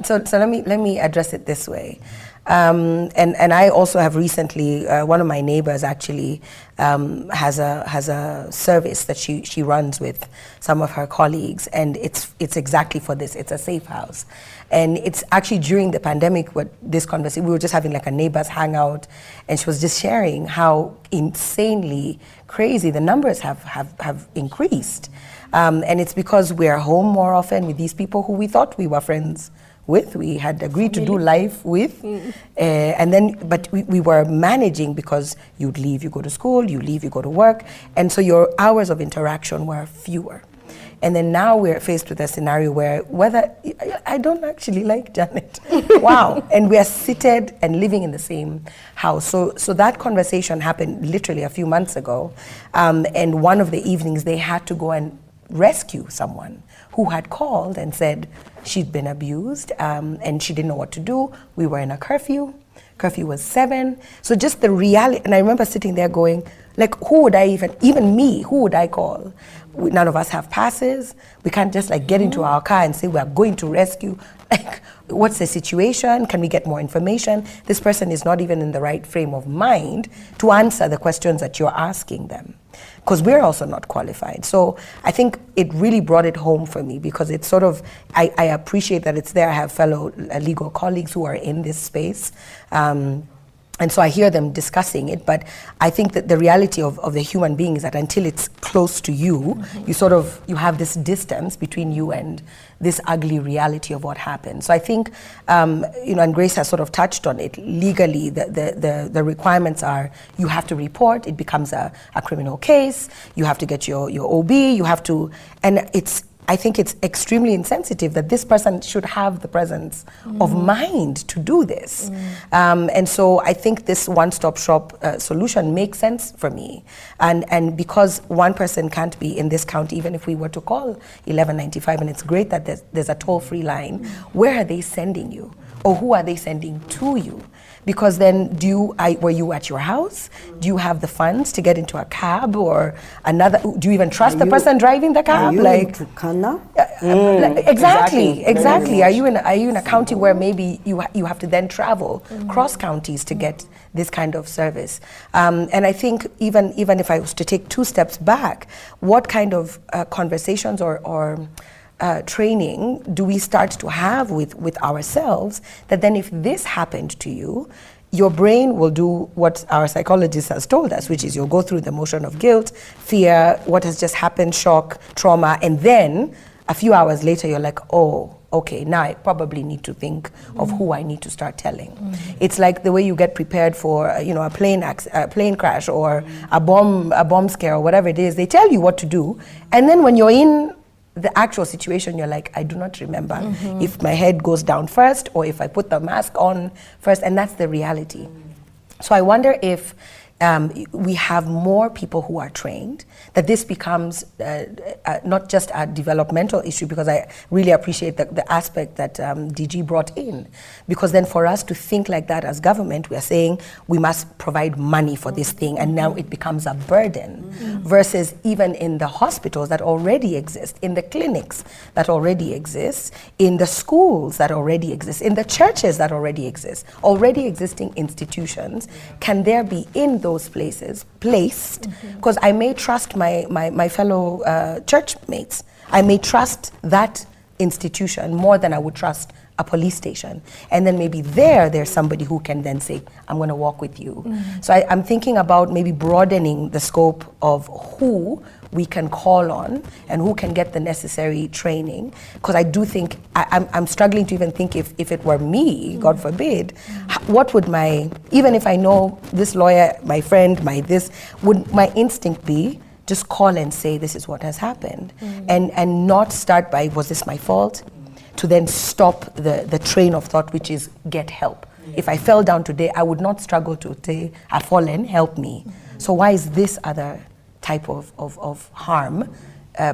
So let me address it this way. And I also have recently, one of my neighbors actually has a service that she runs with some of her colleagues, and it's exactly for this. It's a safe house. And it's actually during the pandemic, what this conversation, we were just having like a neighbors hangout, and she was just sharing how insanely crazy the numbers have increased. And it's because we're home more often with these people who we thought we were friends with, we had agreed to do life with, and then, but we were managing because you'd leave, you go to school, you leave, you go to work, and so your hours of interaction were fewer. And then now we're faced with a scenario where I don't actually like Janet. Wow. And we are seated and living in the same house. So that conversation happened literally a few months ago. And one of the evenings they had to go and rescue someone who had called and said she'd been abused, and she didn't know what to do. We were in a curfew. Curfew was 7. So just the reality, and I remember sitting there going, like, who would I even me, who would I call? None of us have passes. We can't just like get into our car and say we are going to rescue. Like, what's the situation? Can we get more information? This person is not even in the right frame of mind to answer the questions that you're asking them, because we're also not qualified. So I think it really brought it home for me, because it's sort of, I appreciate that it's there. I have fellow legal colleagues who are in this space. And so I hear them discussing it, but I think that the reality of the human being is that until it's close to you, you have this distance between you and this ugly reality of what happened. So I think, and Grace has sort of touched on it, legally, the requirements are you have to report, it becomes a criminal case, you have to get your OB, you have to, and I think it's extremely insensitive that this person should have the presence of mind to do this. And so I think this one-stop shop solution makes sense for me. And because one person can't be in this county, even if we were to call 1195, and it's great that there's a toll-free line, where are they sending you? Or who are they sending to you? Because then were you at your house? Do you have the funds to get into a cab or another? Do you even trust the person driving the cab? Are you in Turkana? Exactly. Are you in a county where maybe you have to then travel cross counties to get this kind of service? And I think even if I was to take 2 steps back, what kind of conversations or training do we start to have with ourselves, that then if this happened to you, your brain will do what our psychologist has told us, which is you'll go through the motion of guilt, fear, what has just happened, shock, trauma, and then a few hours later you're like, oh, okay, now I probably need to think of who I need to start telling. It's like the way you get prepared for a plane crash or a bomb scare or whatever it is. They tell you what to do, and then when you're in the actual situation, you're like, I do not remember if my head goes down first or if I put the mask on first, and that's the reality. So I wonder if we have more people who are trained, that this becomes not just a developmental issue, because I really appreciate the aspect that DG brought in, because then for us to think like that as government, we are saying we must provide money for this thing, and now it becomes a burden, versus even in the hospitals that already exist, in the clinics that already exist, in the schools that already exist, in the churches that already exist, already existing institutions, can there be in those places placed, because I may trust my fellow church mates, I may trust that institution more than I would trust a police station, and then maybe there's somebody who can then say, I'm going to walk with you. So I'm thinking about maybe broadening the scope of who we can call on and who can get the necessary training, because I do think I'm struggling to even think if it were me, God forbid, what would even if I know this lawyer, my friend, would my instinct be just call and say this is what has happened, and not start by, was this my fault, to then stop the train of thought, which is get help. If I fell down today, I would not struggle to say, I've fallen, help me. So why is this other type of harm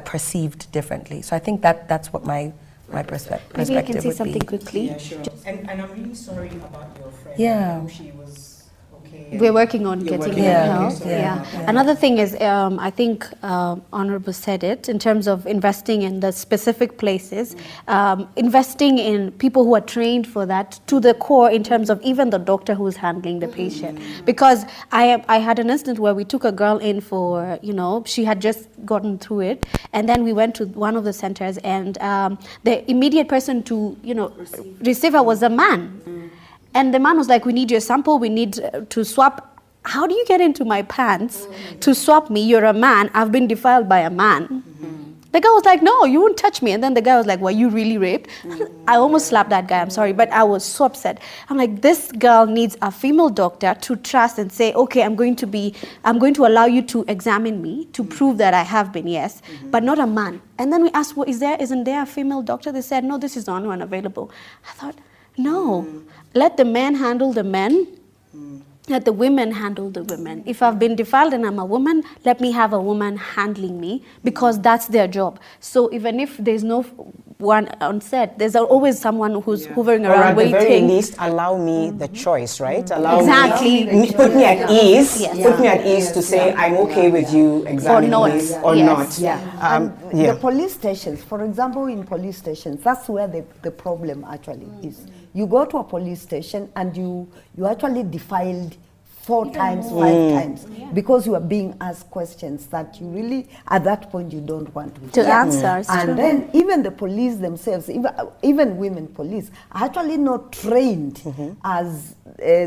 perceived differently? So I think that's what my perspective would be. Maybe I can say something quickly. Yeah, sure. And I'm really sorry about your friend. Yeah. I know she was okay We're working on getting working it on out. Another thing is, I think Honorable said it, in terms of investing in the specific places, investing in people who are trained for that to the core, in terms of even the doctor who's handling the patient. Because I had an instance where we took a girl in for, she had just gotten through it, and then we went to one of the centers, and the immediate person to, receive her was a man. And the man was like, we need your sample, we need to swap. How do you get into my pants to swap me? You're a man, I've been defiled by a man. The guy was like, no, you won't touch me. And then the guy was like, were you really raped? I almost slapped that guy, I'm sorry, but I was so upset. I'm like, this girl needs a female doctor to trust and say, okay, I'm going to allow you to examine me to prove that I have been, yes, but not a man. And then we asked, well, isn't there a female doctor? They said, no, this is the only one available. I thought, no, let the men handle the men, let the women handle the women. If I've been defiled and I'm a woman, let me have a woman handling me, because that's their job. So even if there's no one on set, there's always someone who's hovering around waiting. Or at the very least, allow me the choice, right? Allow Exactly. me, put me at ease, Yes. put me at ease to say, I'm okay with you examining me or Yes. not. The police stations, for example, in police stations, that's where the problem actually is. You go to a police station and you actually defiled 4 times, 5 times, because you are being asked questions that you really, at that point, you don't want to answer. And then even the police themselves, even women police, are actually not trained as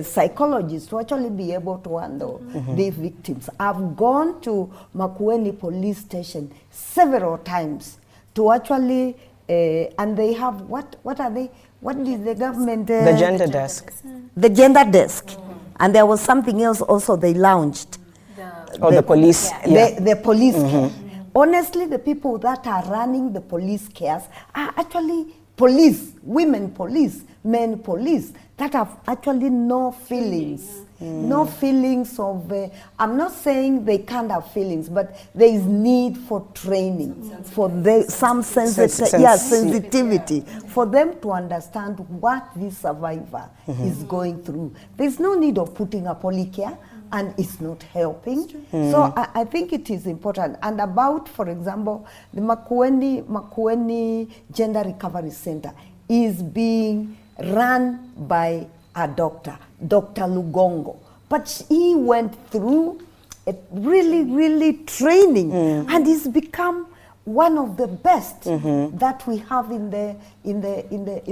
psychologists to actually be able to handle the victims. I've gone to Makueni police station several times to actually, and they have, what are they? What is the government? The gender desk. The gender desk. And there was something else also they launched. The police. The police care. Honestly, the people that are running the police cares are actually police, women police, men police, that have actually no feelings. No feelings of, I'm not saying they can't have feelings, but there is need for training, for some sensitivity, for them to understand what this survivor is going through. There's no need of putting a polycare, and it's not helping. So I think it is important. And about, for example, the Makueni Gender Recovery Center is being run by a doctor, Dr. Lugongo. But he went through a really training, and he's become one of the best that we have in the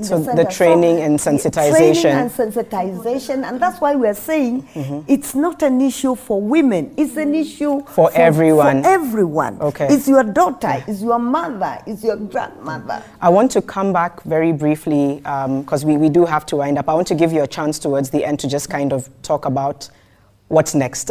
center. The training and sensitization. Training and sensitization, and that's why we're saying it's not an issue for women, it's an issue for everyone. For everyone. Okay. It's your daughter, it's your mother, it's your grandmother. I want to come back very briefly, because we do have to wind up. I want to give you a chance towards the end to just kind of talk about what's next.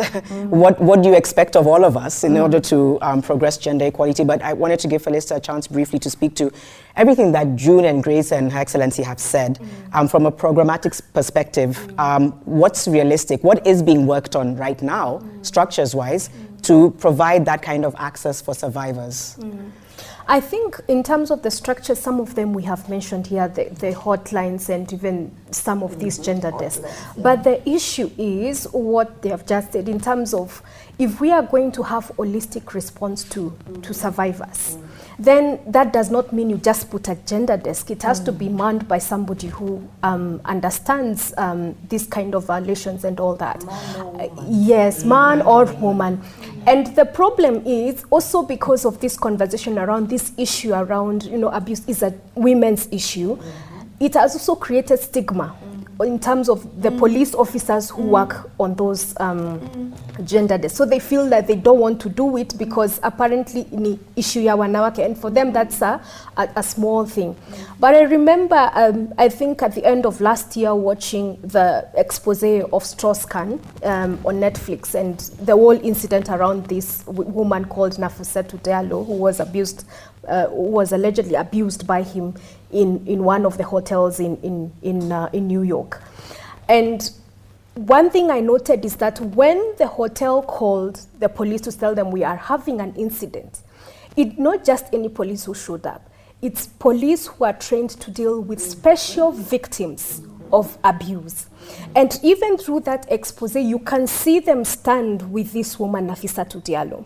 What do you expect of all of us in order to progress gender equality? But I wanted to give Felister a chance briefly to speak to everything that June and Grace and Her Excellency have said. From a programmatic perspective, what's realistic? What is being worked on right now, structures-wise, to provide that kind of access for survivors? I think in terms of the structure, some of them we have mentioned here, the hotlines and even some of these gender desks. But the issue is what they have just said in terms of if we are going to have holistic response to survivors, then that does not mean you just put a gender desk. It has to be manned by somebody who understands these kind of violations and all that. Yes, man or woman. And the problem is also because of this conversation around this issue around, abuse is a women's issue. It has also created stigma in terms of the police officers who work on those gender desks. So they feel that they don't want to do it because apparently ni issue ya wanawake, and for them that's a small thing. But I remember, I think at the end of last year, watching the expose of Strauss-Kahn on Netflix, and the whole incident around this woman called Nafissatou Diallo, who was allegedly abused by him in one of the hotels in New York. And one thing I noted is that when the hotel called the police to tell them we are having an incident, it's not just any police who showed up. It's police who are trained to deal with special victims of abuse. And even through that expose, you can see them stand with this woman, Nafissatou Diallo,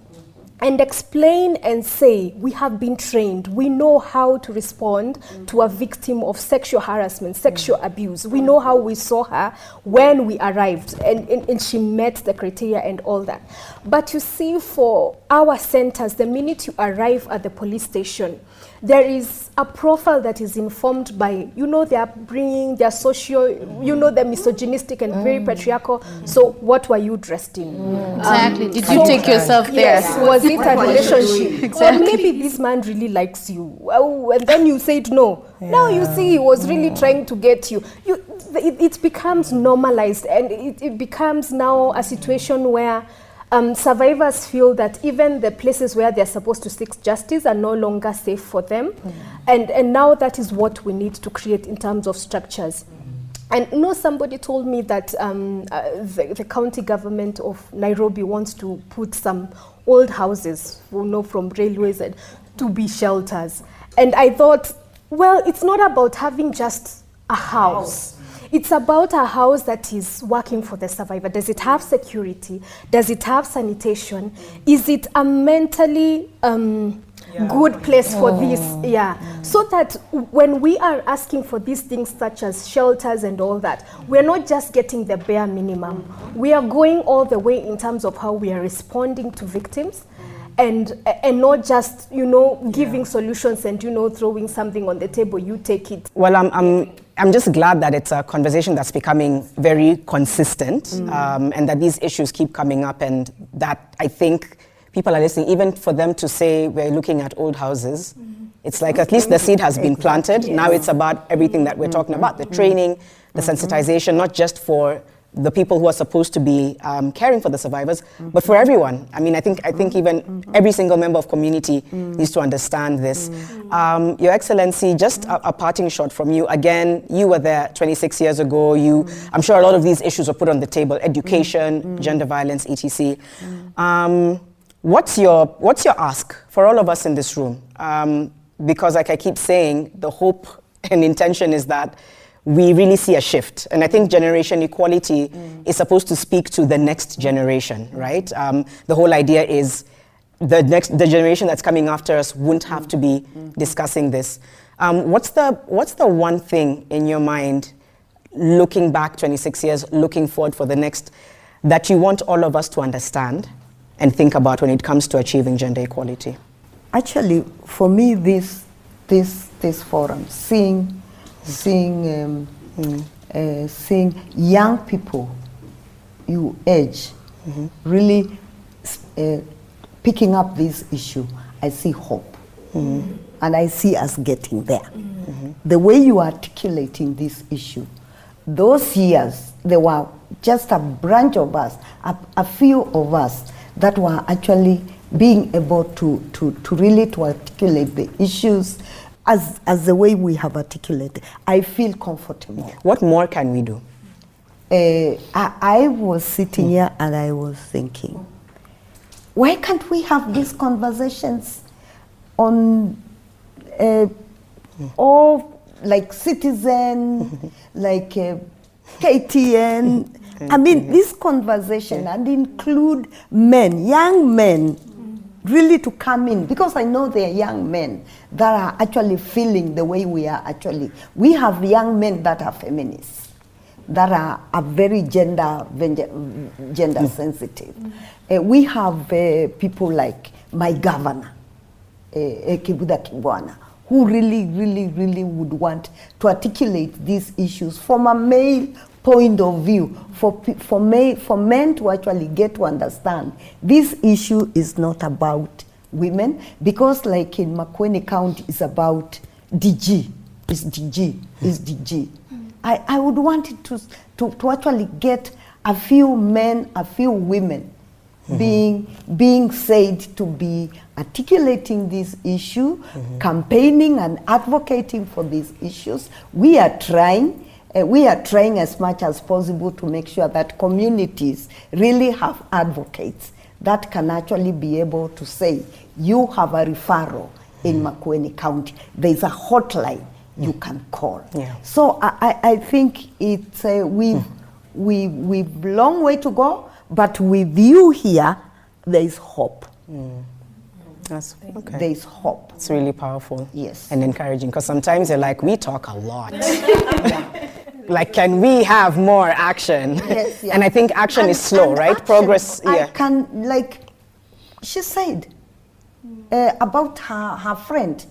and explain and say, we have been trained, we know how to respond to a victim of sexual harassment, sexual abuse. We know how we saw her when we arrived, and she met the criteria and all that. But you see, for our centers, the minute you arrive at the police station, there is a profile that is informed by, their upbringing, their social, they're misogynistic and very patriarchal. So what were you dressed in? Exactly. Did you take yourself there? Yes. Was it a relationship? Exactly. Or maybe this man really likes you. Oh, and then you said no. Now you see he was really trying to get you. It becomes normalized, and it becomes now a situation where survivors feel that even the places where they're supposed to seek justice are no longer safe for them. And now that is what we need to create in terms of structures. And somebody told me that the county government of Nairobi wants to put some old houses, from railways to be shelters. And I thought, well, it's not about having just a house. It's about a house that is working for the survivor. Does it have security? Does it have sanitation? Is it a mentally good place for this? So that when we are asking for these things such as shelters and all that, we're not just getting the bare minimum. We are going all the way in terms of how we are responding to victims. And not just, giving solutions and, throwing something on the table, you take it. Well, I'm just glad that it's a conversation that's becoming very consistent, and that these issues keep coming up, and that I think people are listening, even for them to say we're looking at old houses. It's like at least the seed has been planted. Yes. Now it's about everything that we're talking about, the training, the sensitization, not just for the people who are supposed to be caring for the survivors, but for everyone. I mean, I think even every single member of community needs to understand this. Your Excellency, just a parting shot from you. Again, you were there 26 years ago. I'm sure a lot of these issues were put on the table: education, gender violence, etc. What's your ask for all of us in this room? Because, like I keep saying, the hope and intention is that we really see a shift. And I think generation equality is supposed to speak to the next generation, right? The whole idea is the generation that's coming after us won't have to be discussing this. What's the one thing in your mind, looking back 26 years, looking forward for the next, that you want all of us to understand and think about when it comes to achieving gender equality? Actually, for me, this forum, seeing young people you age really picking up this issue, I see hope. And I see us getting there. The way you are articulating this issue, those years, there were just a branch of us, a few of us that were actually being able to really to articulate the issues as the way we have articulated. I feel comfortable. What more can we do? I was sitting here and I was thinking, why can't we have these conversations on all, like Citizen, like KTN? I mean, this conversation, and include men, young men, really to come in, because I know there are young men that are actually feeling the way we are actually. We have young men that are feminists, that are very gender sensitive. We have people like my governor, Ekirapa, who really would want to articulate these issues from a male point of view, for men to actually get to understand this issue is not about women, because like in Makueni County it's about DG. I would want it to actually get a few men, a few women being said to be articulating this issue, campaigning and advocating for these issues. We are trying as much as possible to make sure that communities really have advocates that can actually be able to say, you have a referral in Makueni County. There's a hotline you can call. Yeah. So I think it's we've long way to go, but with you here, there is hope. That's okay. There is hope. It's really powerful. Yes. And encouraging, because sometimes you're like, we talk a lot. Like, can we have more action? Yes, yeah. And I think action is slow, right? Action, Progress, I yeah. can, like she said about her friend.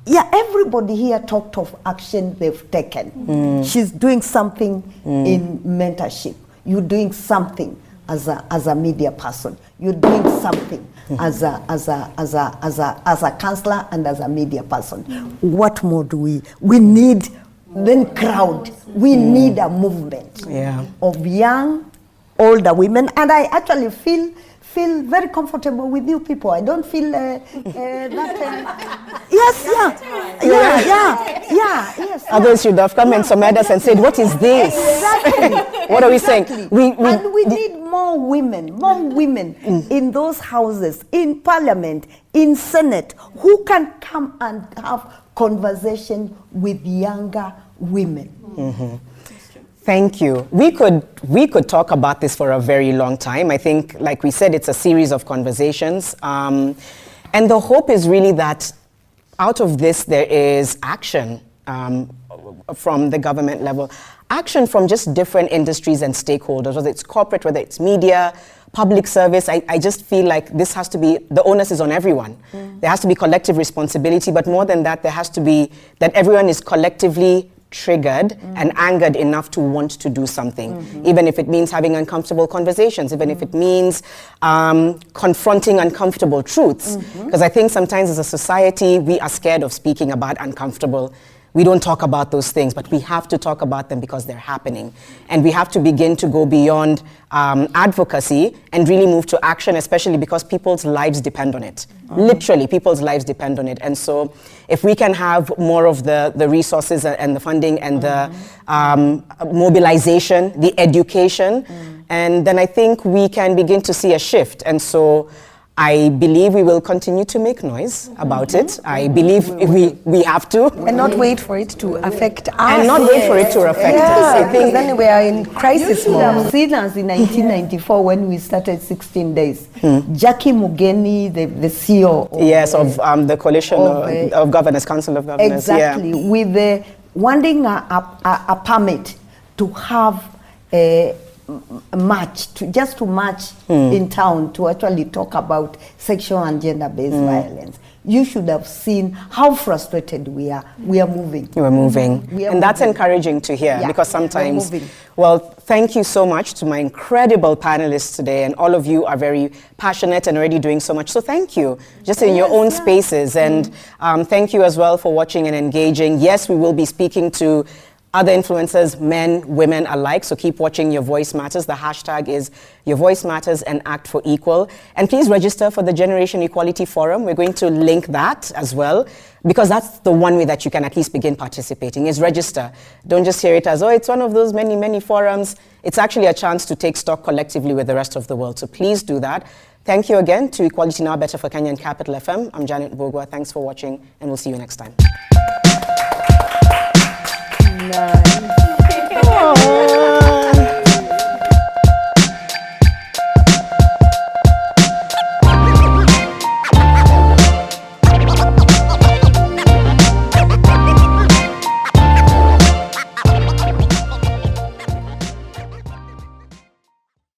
Yeah, everybody here talked of action they've taken. She's doing something in mentorship. You're doing something as a media person. You're doing something as a counselor and as a media person. What more do we need? Then crowd. We need a movement of young, older women, and I actually feel very comfortable with you people. I don't feel that. Yes. Others should have come and summoned us and said, "What is this? Exactly. What are we saying?" We need more women in those houses, in Parliament, in Senate, who can come and have conversation with younger women. Thank you. We could talk about this for a very long time. I think, like we said, it's a series of conversations. And the hope is really that out of this, there is action from the government level. Action from just different industries and stakeholders, whether it's corporate, whether it's media, public service. I just feel like this has to be, the onus is on everyone. There has to be collective responsibility, but more than that, there has to be that everyone is collectively triggered and angered enough to want to do something, even if it means having uncomfortable conversations, even if it means confronting uncomfortable truths. Because I think sometimes as a society, we are scared of speaking about uncomfortable. We don't talk about those things, but we have to talk about them because they're happening. And we have to begin to go beyond advocacy and really move to action, especially because people's lives depend on it. Literally, people's lives depend on it. And so if we can have more of the resources and the funding and the mobilization, the education, and then I think we can begin to see a shift. And so I believe we will continue to make noise about it. I believe we have to. And not wait for it to affect us. And not wait for it to affect us. I think then we are in crisis You should mode. have seen us in 1994 when we started 16 Days. Jackie Mugeni, the CEO of the Coalition of Governors, Council of Governors. Exactly, with wanting a permit to have a march, to march in town to actually talk about sexual and gender-based violence. You should have seen how frustrated we are. We are moving. You are moving. And that's moving. encouraging to hear, because sometimes, we're moving. well, thank you so much to my incredible panelists today, and all of you are very passionate and already doing so much. So thank you, just in your own spaces. And thank you as well for watching and engaging. Yes, we will be speaking to other influencers, men, women alike. So keep watching Your Voice Matters. The hashtag is Your Voice Matters and Act for Equal. And please register for the Generation Equality Forum. We're going to link that as well, because that's the one way that you can at least begin participating, is register. Don't just hear it as, oh, it's one of those many, many forums. It's actually a chance to take stock collectively with the rest of the world. So please do that. Thank you again to Equality Now, Better for Kenya and Capital FM. I'm Janet Mbugua. Thanks for watching, and we'll see you next time. Nice.